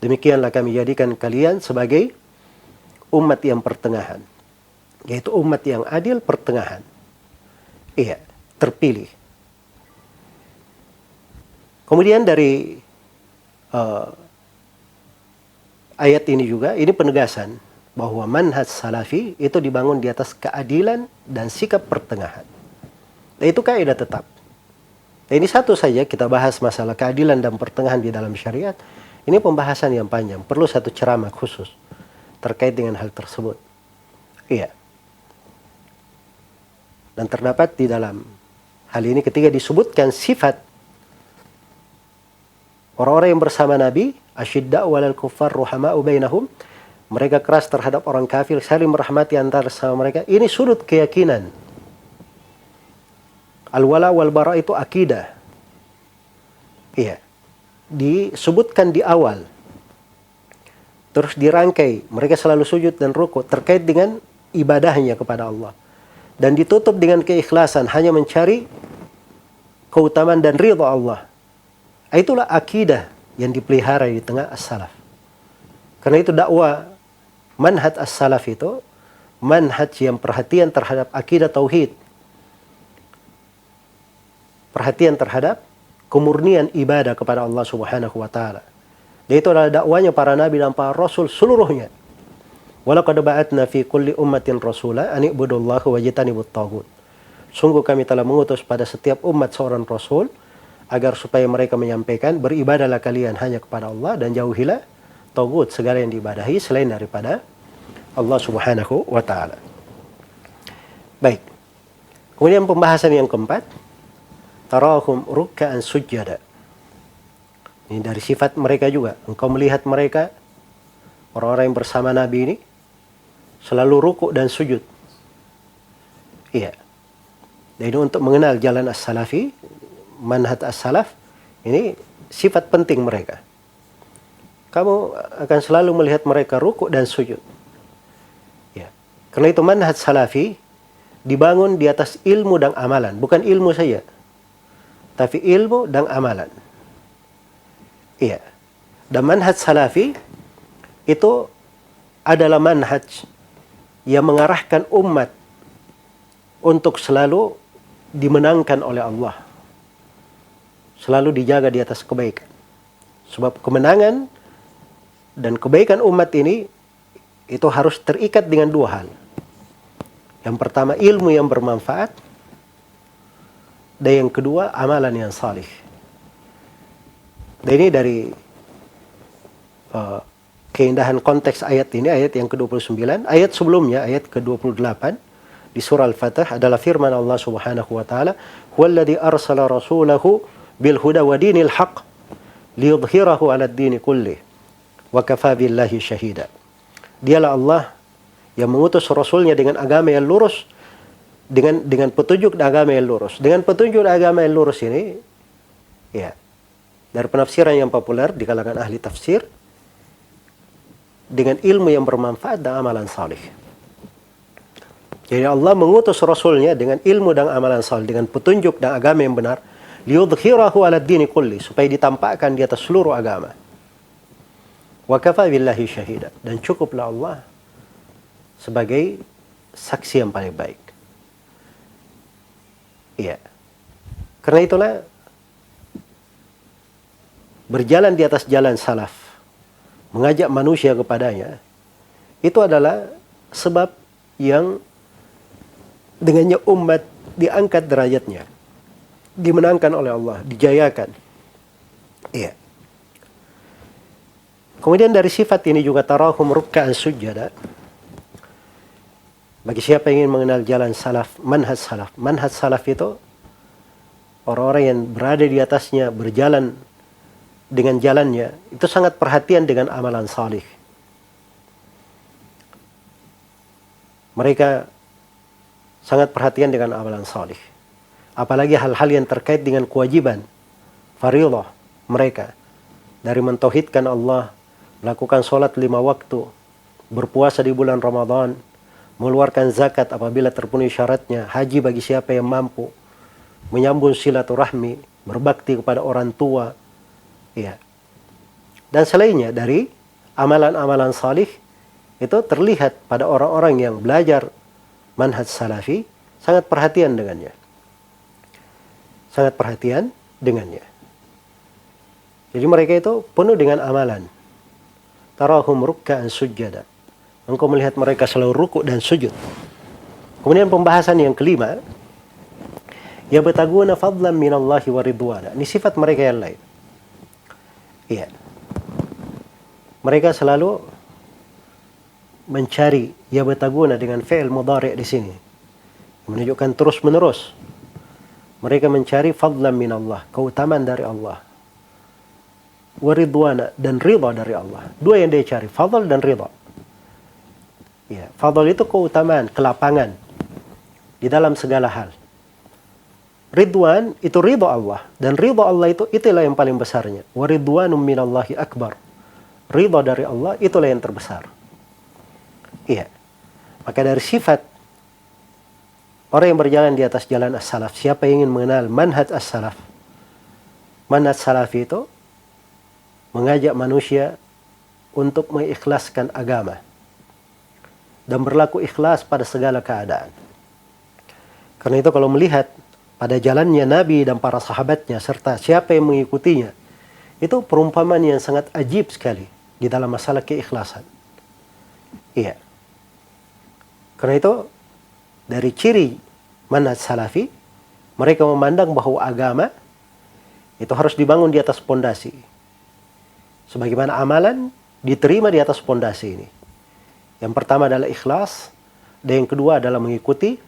Demikianlah kami jadikan kalian sebagai umat yang pertengahan. Yaitu umat yang adil pertengahan. Iya, terpilih. Kemudian dari ayat ini juga, ini penegasan bahwa manhaj salafi itu dibangun di atas keadilan dan sikap pertengahan. Dan itu kaidah tetap. Dan ini satu saja kita bahas masalah keadilan dan pertengahan di dalam syariat. Ini pembahasan yang panjang, perlu satu ceramah khusus terkait dengan hal tersebut. Iya. Dan terdapat di dalam hal ini ketika disebutkan sifat orang-orang yang bersama Nabi, asyidda' walal kuffar ruhama'u bainahum, mereka keras terhadap orang kafir, saling merahmati antara sama mereka. Ini sudut keyakinan. Al-wala wal bara itu akidah. Iya. Disebutkan di awal. Terus dirangkai, mereka selalu sujud dan rukuk terkait dengan ibadahnya kepada Allah. Dan ditutup dengan keikhlasan, hanya mencari keutamaan dan ridha Allah. Itulah akidah yang dipelihara di tengah as-salaf. Karena itu dakwah manhaj as-salaf itu manhaj yang perhatian terhadap akidah tauhid. Perhatian terhadap kemurnian ibadah kepada Allah Subhanahu wa taala. Dan itu adalah dakwanya para nabi dan para rasul seluruhnya. Walaqad ba'atna fi kulli ummatin rasula an ibudullaha wajtanibut taghut. Sungguh kami telah mengutus pada setiap umat seorang rasul agar supaya mereka menyampaikan, beribadahlah kalian hanya kepada Allah dan jauhilah taghut, segala yang diibadahi selain daripada Allah Subhanahu wa taala. Baik. Kemudian pembahasan yang keempat, tarahum ruk'an sujada. Ini dari sifat mereka juga. Engkau melihat mereka, orang-orang yang bersama Nabi ini, selalu rukuk dan sujud. Iya. Dan ini untuk mengenal jalan as-salafi, manhaj as-salaf, ini sifat penting mereka. Kamu akan selalu melihat mereka rukuk dan sujud. Ya. Karena itu manhaj salafi dibangun di atas ilmu dan amalan. Bukan ilmu saja, tapi ilmu dan amalan. Iya. Dan manhaj salafi itu adalah manhaj yang mengarahkan umat untuk selalu dimenangkan oleh Allah. Selalu dijaga di atas kebaikan. Sebab kemenangan dan kebaikan umat ini itu harus terikat dengan dua hal. Yang pertama ilmu yang bermanfaat, dan yang kedua amalan yang salih. Dan ini dari keindahan konteks ayat ini, ayat yang ke-29. Ayat sebelumnya, ayat ke-28 di surah Al-Fatih adalah firman Allah Subhanahu wa taala, "Huwallazi arsala rasulahu bil huda wa dinil haq liyudhhirahu 'ala ad-din kullih wa kafa billahi syahida." Dialah Allah yang mengutus rasulnya dengan agama yang lurus, dengan petunjuk dan agama yang lurus. Dengan petunjuk dan agama yang lurus ini, ya, dari penafsiran yang populer di kalangan ahli tafsir, dengan ilmu yang bermanfaat dan amalan salih. Jadi Allah mengutus rasulnya dengan ilmu dan amalan salih, dengan petunjuk dan agama yang benar, liyudhhirahu 'ala ad-din kulli, supaya ditampakkan di atas seluruh agama. Wa kafa billahi syahida, dan cukuplah Allah sebagai saksi yang paling baik. Iya. Karena itulah berjalan di atas jalan salaf, mengajak manusia kepadanya, itu adalah sebab yang dengannya umat diangkat derajatnya, dimenangkan oleh Allah, dijayakan. Iya. Kemudian dari sifat ini juga tarahum ruk'an sujada. Bagi siapa yang ingin mengenal jalan salaf, manhaj salaf. Manhaj salaf itu orang-orang yang berada di atasnya, berjalan dengan jalannya, itu sangat perhatian dengan amalan salih. Mereka sangat perhatian dengan amalan salih. Apalagi hal-hal yang terkait dengan kewajiban, fardhiyah mereka. Dari mentauhidkan Allah, melakukan sholat 5 waktu, berpuasa di bulan Ramadan, mengeluarkan zakat apabila terpenuhi syaratnya, haji bagi siapa yang mampu, menyambung silaturahmi, berbakti kepada orang tua, ya. Dan selainnya dari amalan-amalan salih itu terlihat pada orang-orang yang belajar manhaj salafi sangat perhatian dengannya. Sangat perhatian dengannya. Jadi mereka itu penuh dengan amalan. Tarahum ruk'an sujada. Engkau melihat mereka selalu rukuk dan sujud. Kemudian pembahasan yang kelima, yabtaguna fadlan minallahi wa ridwana. Ini sifat mereka yang lain. Iya. Mereka selalu mencari, yabtaguna dengan fi'il mudhari' di sini. Menunjukkan terus-menerus. Mereka mencari fadlan minallah, keutamaan dari Allah. Waridwana, dan ridha dari Allah. Dua yang dia cari, fadl dan ridha. Ya, fadl itu keutamaan, kelapangan di dalam segala hal. Ridwan itu ridha Allah, dan ridha Allah itulah yang paling besarnya. Waridwanum minallahi akbar. Ridha dari Allah itulah yang terbesar. Iya. Maka dari sifat orang yang berjalan di atas jalan as-salaf, siapa yang ingin mengenal manhaj as-salaf? Manhaj salafi itu mengajak manusia untuk mengikhlaskan agama dan berlaku ikhlas pada segala keadaan. Karena itu kalau melihat pada jalannya Nabi dan para sahabatnya serta siapa yang mengikutinya, itu perumpamaan yang sangat ajib sekali di dalam masalah keikhlasan. Iya. Karena itu dari ciri manhaj salafi, mereka memandang bahwa agama itu harus dibangun di atas pondasi. Sebagaimana amalan diterima di atas pondasi ini. Yang pertama adalah ikhlas, dan yang kedua adalah mengikuti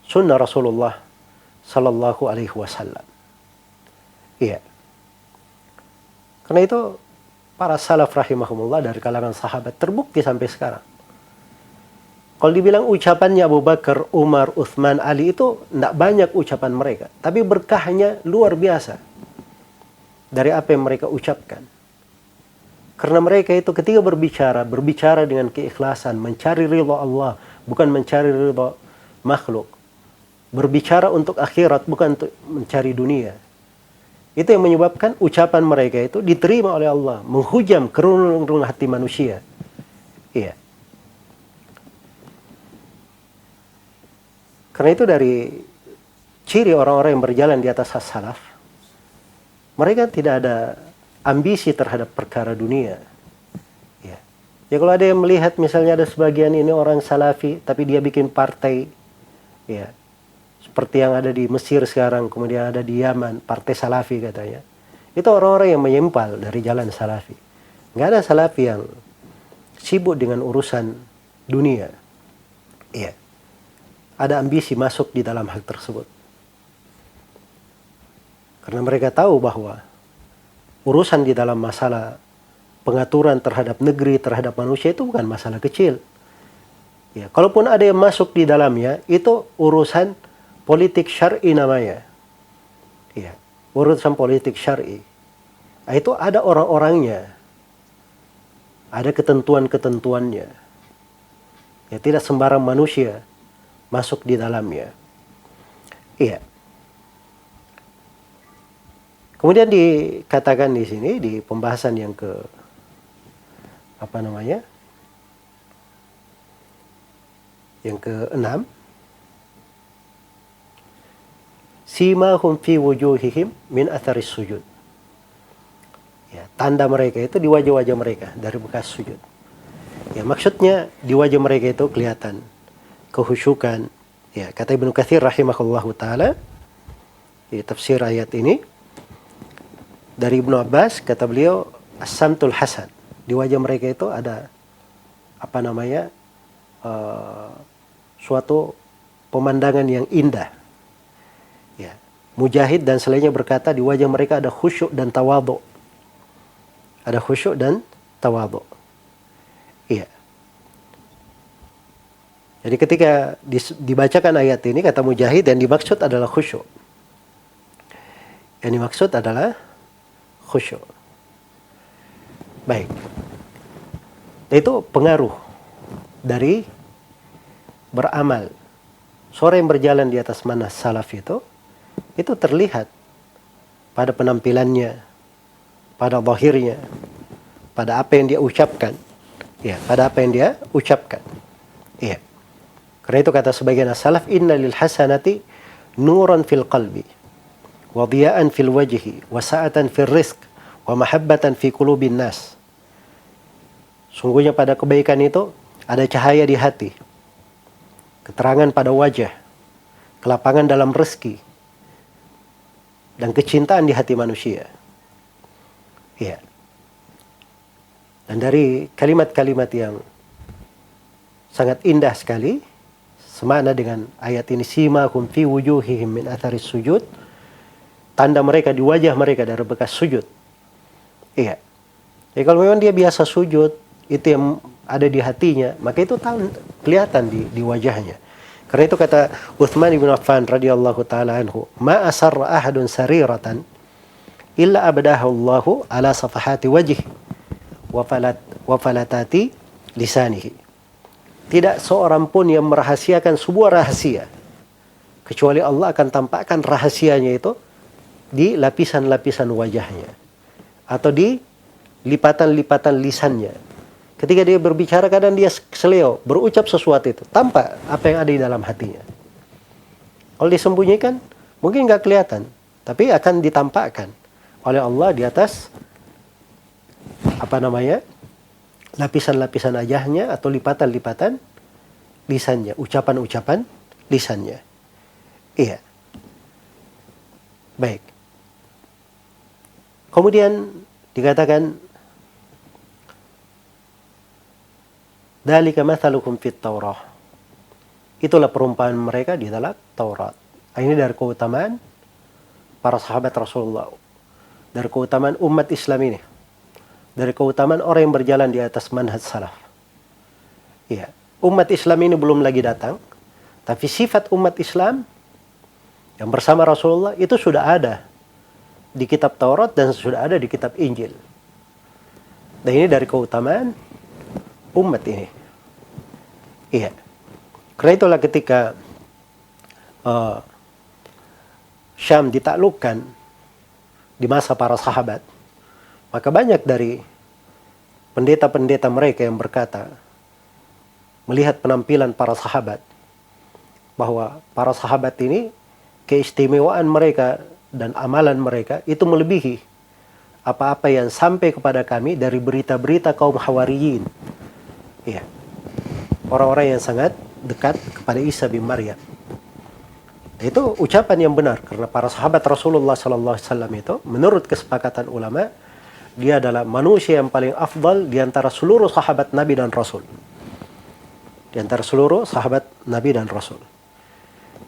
sunnah Rasulullah sallallahu alaihi wasallam. Iya. Karena itu para salaf rahimahumullah dari kalangan sahabat terbukti sampai sekarang. Kalau dibilang ucapannya Abu Bakar, Umar, Uthman, Ali itu tidak banyak ucapan mereka. Tapi berkahnya luar biasa dari apa yang mereka ucapkan. Karena mereka itu ketika berbicara dengan keikhlasan, mencari ridha Allah, bukan mencari ridha makhluk. Berbicara untuk akhirat, bukan untuk mencari dunia. Itu yang menyebabkan ucapan mereka itu diterima oleh Allah, menghujam ke relung hati manusia. Iya. Karena itu dari ciri orang-orang yang berjalan di atas as-salaf, mereka tidak ada ambisi terhadap perkara dunia. Ya. Ya kalau ada yang melihat misalnya ada sebagian ini orang salafi, tapi dia bikin partai, ya, seperti yang ada di Mesir sekarang, kemudian ada di Yaman, partai salafi katanya. Itu orang-orang yang menyimpal dari jalan salafi. Nggak ada salafi yang sibuk dengan urusan dunia. Iya. Ada ambisi masuk di dalam hal tersebut. Karena mereka tahu bahwa urusan di dalam masalah pengaturan terhadap negeri, terhadap manusia itu bukan masalah kecil. Ya, kalaupun ada yang masuk di dalamnya, itu urusan politik syar'i namanya. Ya, urusan politik syar'i. Nah, itu ada orang-orangnya. Ada ketentuan-ketentuannya. Ya, tidak sembarang manusia masuk di dalamnya. Iya. Kemudian dikatakan di sini di pembahasan yang ke Yang ke-6, simahum fi wujuhihim min atharis sujud. Ya, tanda mereka itu di wajah-wajah mereka dari bekas sujud. Ya, maksudnya di wajah mereka itu kelihatan kehusyukan. Ya, kata Ibnu Katsir rahimahullahu taala di tafsir ayat ini dari Ibnu Abbas, kata beliau as-samtul hasan. Di wajah mereka itu ada suatu pemandangan yang indah. Ya. Mujahid dan selainnya berkata di wajah mereka ada khusyuk dan tawadhu. Ada khusyuk dan tawadhu. Iya. Jadi ketika dibacakan ayat ini, kata Mujahid, yang dimaksud adalah khusyuk. Yang dimaksud adalah khusyuk. Baik. Itu pengaruh dari beramal. Seorang yang berjalan di atas manhaj salaf itu terlihat pada penampilannya, pada zahirnya, pada apa yang dia ucapkan. Ya, pada apa yang dia ucapkan. Iya. Karena itu kata sebagian as-salaf, inna lil hasanati nuran fil qalbi, wa dhiya'an fil wajhi, wa sa'atan fil rizq, wa mahabbatan fi qulubin nas. Sungguhnya pada kebaikan itu ada cahaya di hati, keterangan pada wajah, kelapangan dalam rezeki, dan kecintaan di hati manusia. Ya. Dan dari kalimat-kalimat yang sangat indah sekali, semakna dengan ayat ini, simahum fi wujuhihim min atharis sujud, tanda mereka di wajah mereka dari bekas sujud. Iya. Ya, kalau memang dia biasa sujud, itu yang ada di hatinya, maka itu kelihatan di wajahnya. Karena itu kata Utsman bin Affan radhiyallahu taala anhu, ma asarra ahadun sariratan illa abdahu Allahu ala safahati wajhi wa falatati lisanihi. Tidak seorang pun yang merahasiakan sebuah rahasia kecuali Allah akan tampakkan rahasianya itu di lapisan-lapisan wajahnya atau di lipatan-lipatan lisannya. Ketika dia berbicara, kadang dia seleo, berucap sesuatu itu, tampak apa yang ada di dalam hatinya. Kalau disembunyikan, mungkin nggak kelihatan, tapi akan ditampakkan oleh Allah di atas lapisan-lapisan wajahnya atau lipatan-lipatan lisannya, ucapan-ucapan lisannya. Iya. Baik. Kemudian dikatakan dzalika mathalukum fit Taurah. Itulah perumpamaan mereka di dalam Taurat. Ini dari keutamaan para sahabat Rasulullah. Dari keutamaan umat Islam ini. Dari keutamaan orang yang berjalan di atas manhaj salaf. Ya, umat Islam ini belum lagi datang, tapi sifat umat Islam yang bersama Rasulullah itu sudah ada di kitab Taurat dan sudah ada di kitab Injil. Dan ini dari keutamaan umat ini. Iya. Karena itulah ketika Syam ditaklukkan di masa para sahabat, maka banyak dari pendeta-pendeta mereka yang berkata, melihat penampilan para sahabat, bahwa para sahabat ini keistimewaan mereka dan amalan mereka itu melebihi apa-apa yang sampai kepada kami dari berita-berita kaum Hawariyin. Ya. Orang-orang yang sangat dekat kepada Isa bin Maryam. Itu ucapan yang benar, karena para sahabat Rasulullah SAW itu menurut kesepakatan ulama, dia adalah manusia yang paling afdal di antara seluruh sahabat Nabi dan Rasul. Di antara seluruh sahabat Nabi dan Rasul.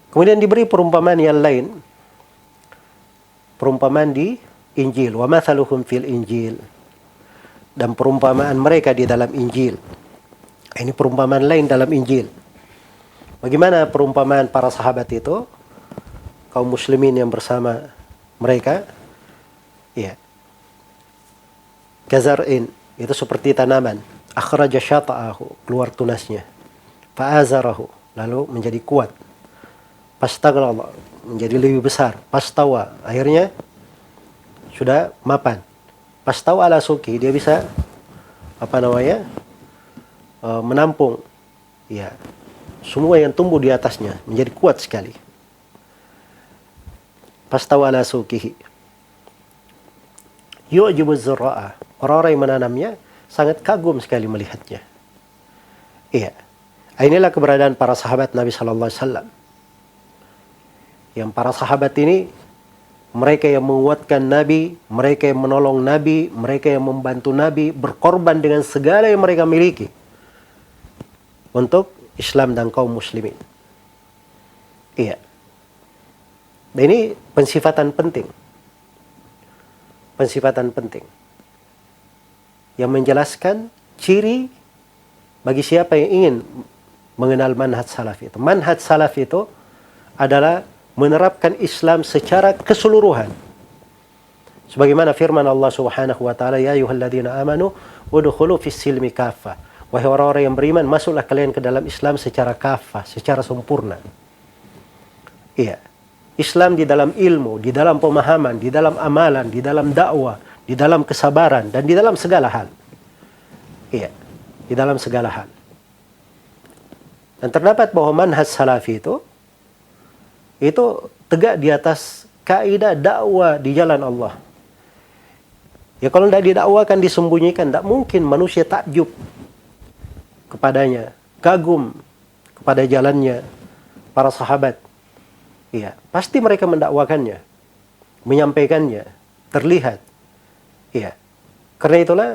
Kemudian diberi perumpamaan yang lain. Perumpamaan di Injil. Wa mathaluhum fil Injil. Dan perumpamaan mereka di dalam Injil. Ini perumpamaan lain dalam Injil. Bagaimana perumpamaan para sahabat itu? Kaum muslimin yang bersama mereka. Ya. Kazar'in, itu seperti tanaman. Akhraja syata'ahu, keluar tunasnya. Fa'azarahu, lalu menjadi kuat. Pastaghlala, menjadi lebih besar. Pastawa, akhirnya sudah mapan. Pastawa ala suki, dia bisa menampung ya semua yang tumbuh di atasnya, menjadi kuat sekali. fastawa ala suqihi yu'jibu az-zurra'a. Orang-orang yang menanamnya sangat kagum sekali melihatnya. Iya. Inilah keberadaan para sahabat Nabi sallallahu alaihi wasallam. Yang para sahabat ini mereka yang menguatkan Nabi, mereka yang menolong Nabi, mereka yang membantu Nabi, berkorban dengan segala yang mereka miliki untuk Islam dan kaum muslimin. Iya. Dan ini pensifatan penting. Pensifatan penting. Yang menjelaskan ciri bagi siapa yang ingin mengenal manhaj salaf itu. Manhaj salaf itu adalah menerapkan Islam secara keseluruhan. Sebagaimana firman Allah Subhanahu wa taala, ya ayyuhalladzina amanu udkhulu fis silmi kaffah. Wahai orang-orang yang beriman, masuklah kalian ke dalam Islam secara kafah, secara sempurna. Iya. Islam di dalam ilmu, di dalam pemahaman, di dalam amalan, di dalam dakwah, di dalam kesabaran, dan di dalam segala hal. Iya. Di dalam segala hal. Dan terdapat bahwa manhaj salafi itu tegak di atas kaidah dakwah di jalan Allah. Ya kalau tidak didakwakan, disembunyikan, tidak mungkin manusia takjub kepadanya, kagum kepada jalannya para sahabat. Iya, pasti mereka mendakwakannya, menyampaikannya, terlihat. Iya. Karena itulah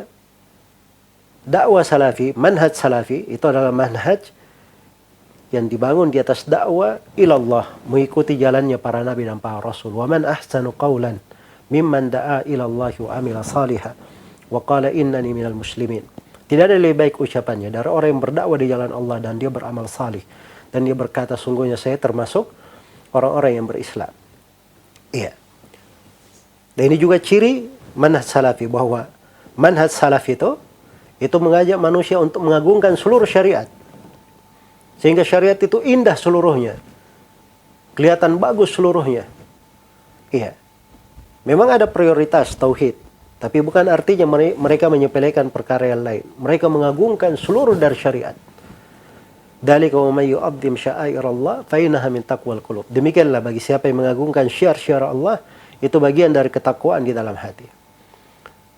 dakwah salafi, manhaj salafi itu adalah manhaj yang dibangun di atas dakwah ilallah, mengikuti jalannya para nabi dan para rasul. Wa man ahsanu qawlan mimman da'a ilallahi wa amila salihah wa qala innani minal muslimin. Tidak ada lebih baik ucapannya dari orang yang berdakwah di jalan Allah dan dia beramal salih dan dia berkata, sungguhnya saya termasuk orang-orang yang berislam. Iya. Dan ini juga ciri manhaj salafi, bahwa manhaj salafi itu mengajak manusia untuk mengagungkan seluruh syariat. Sehingga syariat itu indah seluruhnya. Kelihatan bagus seluruhnya. Iya. Memang ada prioritas tauhid, tapi bukan artinya mereka menyepelekan perkara yang lain. Mereka mengagungkan seluruh dari syariat. Dzalika wa may yu'azzim sya'airallah fa innaha min taqwal qulub. Demikianlah bagi siapa yang mengagungkan syiar-syiar Allah, itu bagian dari ketakwaan di dalam hati.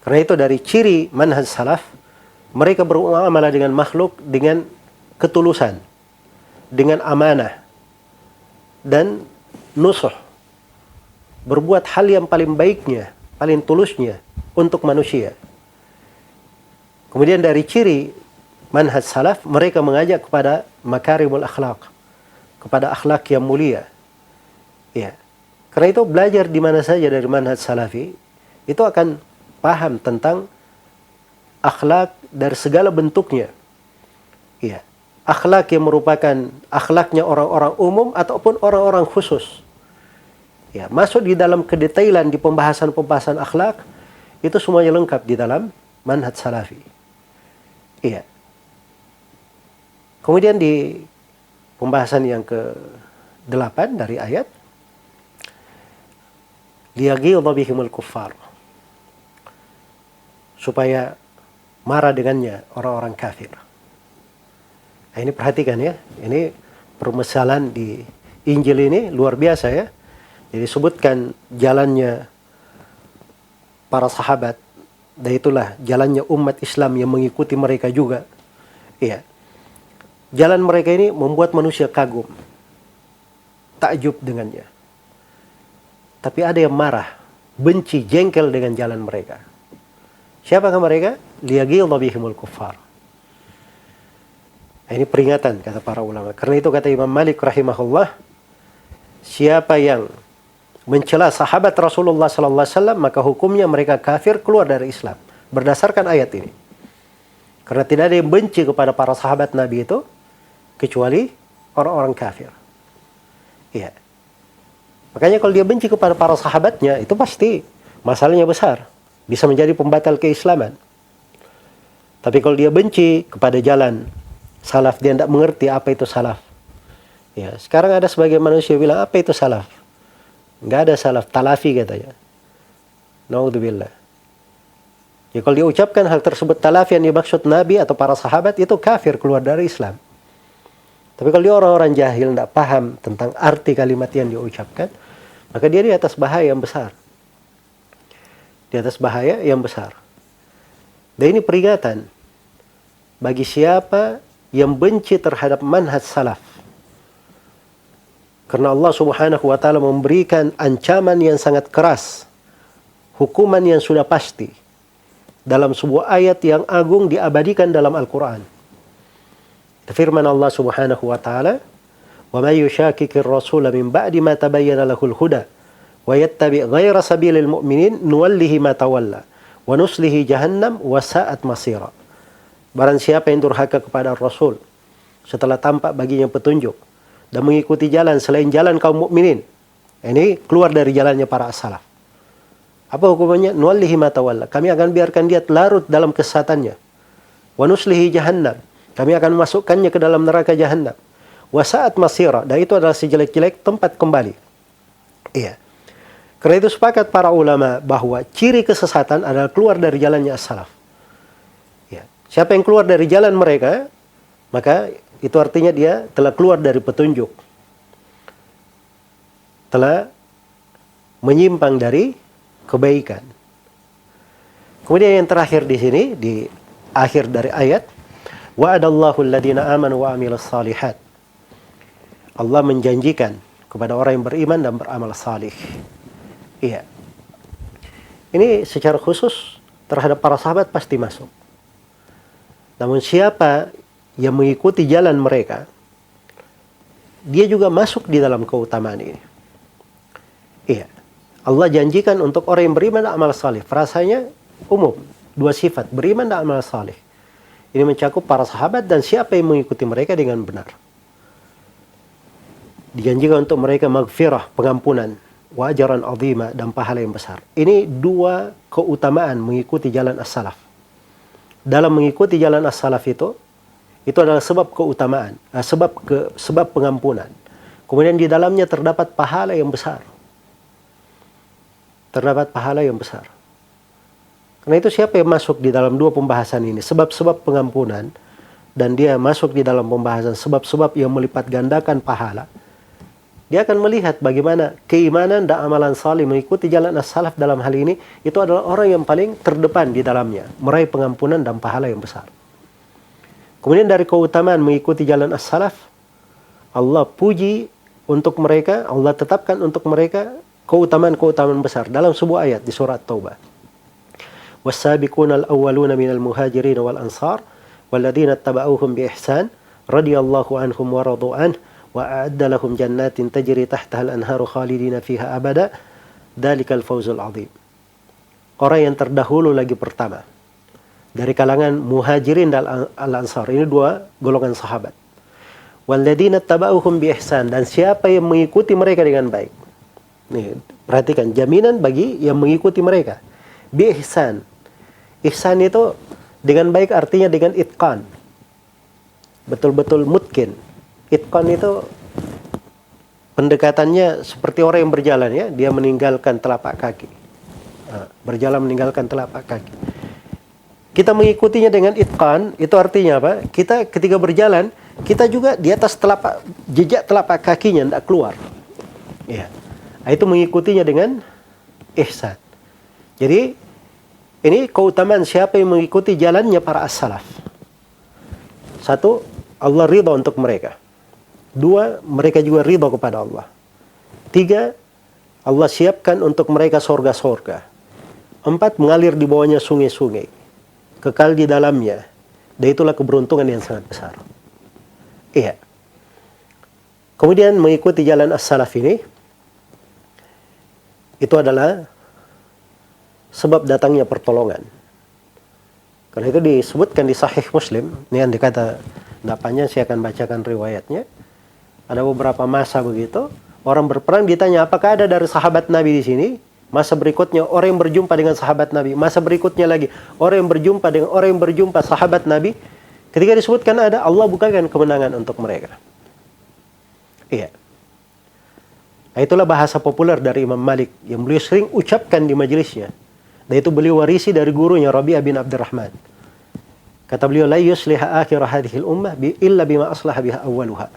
Karena itu dari ciri manhaj salaf, mereka bermuamalah dengan makhluk dengan ketulusan, dengan amanah dan nusuh. Berbuat hal yang paling baiknya, paling tulusnya untuk manusia. Kemudian dari ciri manhaj salaf, mereka mengajak kepada makarimul akhlak, kepada akhlak yang mulia. Ya. Karena itu belajar di mana saja dari manhaj salafi, itu akan paham tentang akhlak dari segala bentuknya. Ya. Akhlak yang merupakan akhlaknya orang-orang umum ataupun orang-orang khusus. Ya, masuk di dalam kedetailan di pembahasan-pembahasan akhlak, itu semuanya lengkap di dalam manhaj salafi. Iya. Kemudian di pembahasan yang ke-8 dari ayat, liyaghidha bihimul kuffar, supaya marah dengannya orang-orang kafir. Nah, ini perhatikan ya, ini permasalahan di Injil ini luar biasa ya. Jadi sebutkan jalannya para sahabat, dan itulah jalannya umat Islam yang mengikuti mereka juga. Iya. Jalan mereka ini membuat manusia kagum, takjub dengannya. Tapi ada yang marah, benci, jengkel dengan jalan mereka. Siapakah mereka? Liyaghidha bihimul kuffar. Nah, ini peringatan kata para ulama. Karena itu kata Imam Malik rahimahullah, siapa yang mencela sahabat Rasulullah sallallahu alaihi wasallam, maka hukumnya mereka kafir, keluar dari Islam berdasarkan ayat ini. Karena tidak ada yang benci kepada para sahabat Nabi itu kecuali orang-orang kafir. Iya. Makanya kalau dia benci kepada para sahabatnya, itu pasti masalahnya besar, bisa menjadi pembatal keislaman. Tapi kalau dia benci kepada jalan salaf, dia tidak mengerti apa itu salaf. Ya, sekarang ada sebagian manusia bilang, apa itu salaf? Enggak ada salaf, talafi katanya. Naudzubillah. Ya, kalau diucapkan hal tersebut talafi yang dimaksud Nabi atau para sahabat, itu kafir, keluar dari Islam. Tapi kalau dia orang-orang jahil, tidak paham tentang arti kalimat yang diucapkan, maka dia di atas bahaya yang besar. Di atas bahaya yang besar. Dan ini peringatan bagi siapa yang benci terhadap manhaj salaf. Karena Allah Subhanahu wa taala memberikan ancaman yang sangat keras, hukuman yang sudah pasti dalam sebuah ayat yang agung diabadikan dalam Al-Qur'an. Firman Allah Subhanahu wa taala, "Wa may yushaqiqir rasula min ba'di ma tabayyana lahul huda wa yattabi' ghaira sabilil mu'minin nuwallihi ma tawalla wa nuslihi jahannam wa sa'at masira." Barang siapa yang durhaka kepada Rasul setelah tampak baginya petunjuk dan mengikuti jalan selain jalan kaum mukminin, ini keluar dari jalannya para as-salaf. Apa hukumannya? Nuwallihi ma tawalla. Kami akan biarkan dia larut dalam kesesatannya. Wa nuslihi jahannam. Kami akan memasukkannya ke dalam neraka jahannam. Wa sa'at masira. Dan itu adalah sejelek-jelek tempat kembali. Iya. Karena itu sepakat para ulama bahwa ciri kesesatan adalah keluar dari jalannya as-salaf. Ya. Siapa yang keluar dari jalan mereka, maka itu artinya dia telah keluar dari petunjuk. Telah menyimpang dari kebaikan. Kemudian yang terakhir di sini, di akhir dari ayat, wa'adallahu alladhina amanu wa amilus salihat. Allah menjanjikan kepada orang yang beriman dan beramal salih. Iya. Ini secara khusus terhadap para sahabat pasti masuk. Namun siapa yang mengikuti jalan mereka, dia juga masuk di dalam keutamaan ini. Iya. Allah janjikan untuk orang yang beriman dan amal salih. Frasanya umum. Dua sifat. Beriman dan amal salih. Ini mencakup para sahabat dan siapa yang mengikuti mereka dengan benar. Dijanjikan untuk mereka maghfirah, pengampunan, wa ajran azima, dan pahala yang besar. Ini dua keutamaan mengikuti jalan as-salaf. Dalam mengikuti jalan as-salaf itu adalah sebab keutamaan, sebab pengampunan. Kemudian di dalamnya terdapat pahala yang besar. Terdapat pahala yang besar. Karena itu siapa yang masuk di dalam dua pembahasan ini, sebab-sebab pengampunan, dan dia masuk di dalam pembahasan sebab-sebab yang melipat gandakan pahala, dia akan melihat bagaimana keimanan dan amalan salih mengikuti jalan as-salaf dalam hal ini, itu adalah orang yang paling terdepan di dalamnya, meraih pengampunan dan pahala yang besar. Kemudian dari keutamaan mengikuti jalan as-salaf, Allah puji untuk mereka, Allah tetapkan untuk mereka keutamaan-keutamaan besar dalam sebuah ayat di surat Taubah. Was-sabiquna al-awwaluna minal muhajirin wal ansar walladzina ittaba'uuhum bi ihsan radhiyallahu anhum wa radu anhu wa a'adda lahum jannatin tajri tahtaha al-anharu khalidina fiha abada dzalikal fawzul 'adzim. Orang yang terdahulu lagi pertama dari kalangan muhajirin dan al-ansar, ini dua golongan sahabat. Walladzina ittaba'uuhum bi ihsan, dan siapa yang mengikuti mereka dengan baik. Nih, perhatikan jaminan bagi yang mengikuti mereka. Bi ihsan. Ihsan itu dengan baik artinya dengan itqan. Betul-betul mutkin. Itqan itu pendekatannya seperti orang yang berjalan, ya, dia meninggalkan telapak kaki. Berjalan meninggalkan telapak kaki. Kita mengikutinya dengan itqan, itu artinya apa? Kita ketika berjalan, kita juga di atas jejak telapak kakinya tidak keluar. Ya. Itu mengikutinya dengan ihsan. Jadi ini keutamaan siapa yang mengikuti jalannya para as-salaf. Satu, Allah ridha untuk mereka. Dua, mereka juga ridha kepada Allah. Tiga, Allah siapkan untuk mereka sorga-sorga. Empat, mengalir di bawahnya sungai-sungai, kekal di dalamnya. Dan itulah keberuntungan yang sangat besar. Iya. Kemudian mengikuti jalan as-salaf ini, itu adalah sebab datangnya pertolongan. Karena itu disebutkan di Sahih Muslim. Ini yang dikata, tidak panjang, saya akan bacakan riwayatnya. Ada beberapa masa begitu, orang berperang ditanya, apakah ada dari sahabat Nabi di sini? Masa berikutnya orang yang berjumpa dengan sahabat Nabi. Masa berikutnya lagi orang yang berjumpa dengan orang yang berjumpa sahabat Nabi. Ketika disebutkan ada, Allah bukakan kemenangan untuk mereka. Iya. Nah, itulah bahasa populer dari Imam Malik yang beliau sering ucapkan di majelisnya. Dan itu beliau warisi dari gurunya Rabi'ah bin Abdurrahman. Kata beliau, la yusliha akhir hadhil ummah illa bima aslaha biha awwaluha.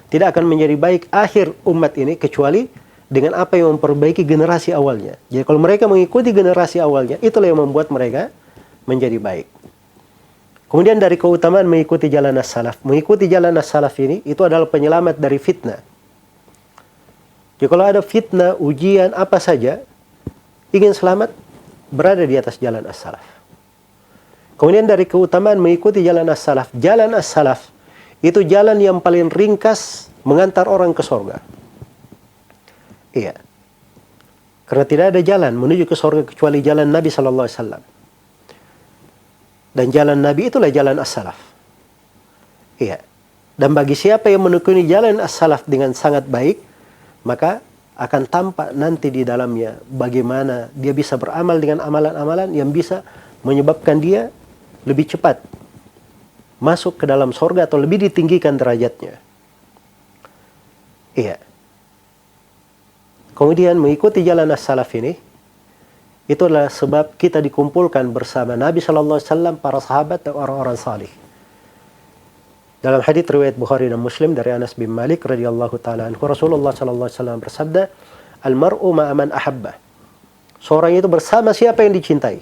Tidak akan menjadi baik akhir umat ini kecuali dengan apa yang memperbaiki generasi awalnya. Jadi kalau mereka mengikuti generasi awalnya, itulah yang membuat mereka menjadi baik. Kemudian dari keutamaan mengikuti jalan as-salaf. Mengikuti jalan as-salaf ini, itu adalah penyelamat dari fitnah. Jadi kalau ada fitnah, ujian, apa saja, ingin selamat, berada di atas jalan as-salaf. Kemudian dari keutamaan mengikuti jalan as-salaf. Jalan as-salaf, itu jalan yang paling ringkas mengantar orang ke surga. Iya. Karena tidak ada jalan menuju ke surga kecuali jalan Nabi SAW. Dan jalan Nabi itulah jalan as-salaf. Iya. Dan bagi siapa yang menekuni jalan as-salaf dengan sangat baik, maka akan tampak nanti di dalamnya bagaimana dia bisa beramal dengan amalan-amalan yang bisa menyebabkan dia lebih cepat masuk ke dalam surga atau lebih ditinggikan derajatnya. Iya. Kemudian mengikuti jalan as-salaf ini, itulah sebab kita dikumpulkan bersama Nabi SAW, para sahabat dan orang-orang salih. Dalam hadits riwayat Bukhari dan Muslim dari Anas bin Malik radhiyallahu taala anhu, Rasulullah SAW bersabda, "Al-mar'u ma'a man ahabba." Seorang itu bersama siapa yang dicintai.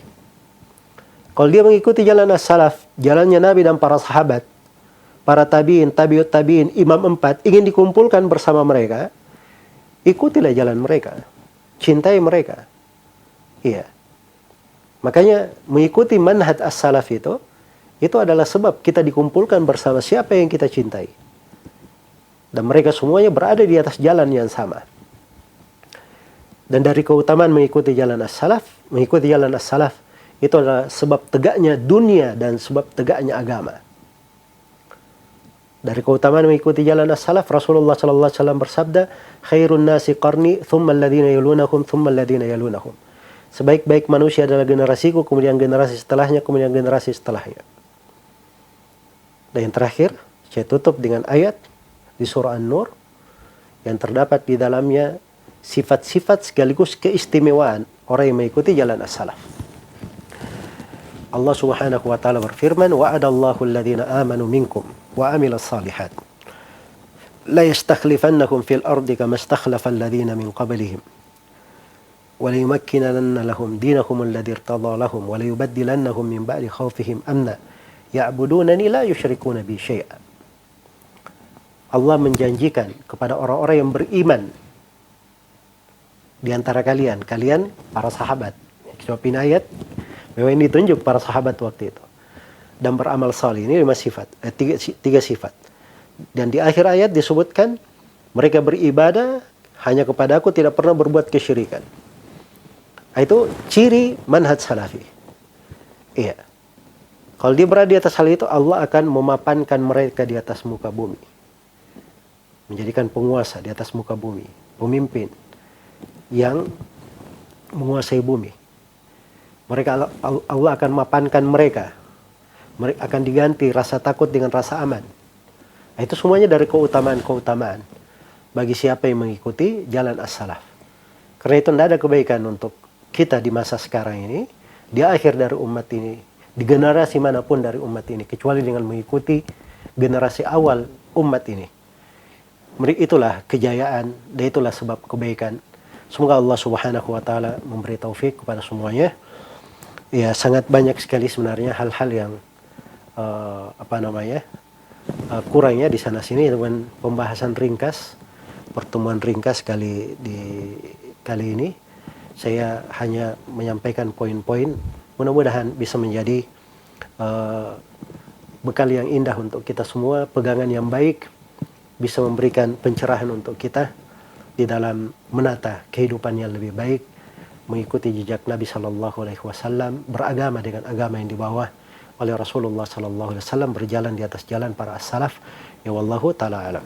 Kalau dia mengikuti jalan as-salaf, jalannya Nabi dan para sahabat, para tabi'in, tabi'ut tabi'in, imam 4, ingin dikumpulkan bersama mereka, ikutilah jalan mereka. Cintai mereka. Iya. Makanya mengikuti manhaj as-salaf itu adalah sebab kita dikumpulkan bersama siapa yang kita cintai. Dan mereka semuanya berada di atas jalan yang sama. Dan dari keutamaan mengikuti jalan as-salaf, mengikuti jalan as-salaf, itu adalah sebab tegaknya dunia dan sebab tegaknya agama. Dari keutamaan mengikuti jalan as-salaf, Rasulullah SAW bersabda, "Khairun nasi qarni, thumma alladhina yalunahum, thumma alladhina yalunahum." Sebaik-baik manusia adalah generasiku, kemudian generasi setelahnya, kemudian generasi setelahnya. Dan yang terakhir, saya tutup dengan ayat di surah An-Nur yang terdapat di dalamnya sifat-sifat sekaligus keistimewaan orang yang mengikuti jalan as-salaf. Allah Subhanahu wa taala berfirman, "Wa'adallahu alladhina amanu minkum wa 'amilus shalihat. La yastakhlifannahum fil ardi kama istakhlafa alladhina min qablihim. Wa la yumakkinanna lahum dinahum alladhi irtadha lahum wa la yubaddilannahum min ba'di khawfihim amna ya'budunani la yusyrikuna bi syai'a." Allah menjanjikan kepada orang-orang yang beriman di antara kalian para sahabat. Sebab ini ayat bahwa ini ditunjuk para sahabat waktu itu. Dan beramal salih, ini tiga sifat. Dan di akhir ayat disebutkan, mereka beribadah hanya kepada aku, tidak pernah berbuat kesyirikan. Itu ciri manhaj salafi. Iya. Kalau dia berada di atas hal itu, Allah akan memapankan mereka di atas muka bumi. Menjadikan penguasa di atas muka bumi. Pemimpin yang menguasai bumi. Allah akan memapankan mereka. Mereka akan diganti rasa takut dengan rasa aman. Itu semuanya dari keutamaan-keutamaan bagi siapa yang mengikuti jalan as-salaf. Karena itu tidak ada kebaikan untuk kita di masa sekarang ini, di akhir dari umat ini, di generasi manapun dari umat ini, kecuali dengan mengikuti generasi awal umat ini. Itulah kejayaan, dan itulah sebab kebaikan. Semoga Allah Subhanahu wa taala memberi taufik kepada semuanya. Ya, sangat banyak sekali sebenarnya hal-hal yang kurangnya di sana sini dengan pembahasan ringkas, pertemuan ringkas kali ini. Saya hanya menyampaikan poin-poin, mudah-mudahan bisa menjadi bekal yang indah untuk kita semua, pegangan yang baik, bisa memberikan pencerahan untuk kita di dalam menata kehidupan yang lebih baik, mengikuti jejak Nabi Shallallahu Alaihi Wasallam, beragama dengan agama yang dibawa oleh Rasulullah Shallallahu Alaihi Wasallam, berjalan di atas jalan para as-salaf. Ya wallahu taala alam.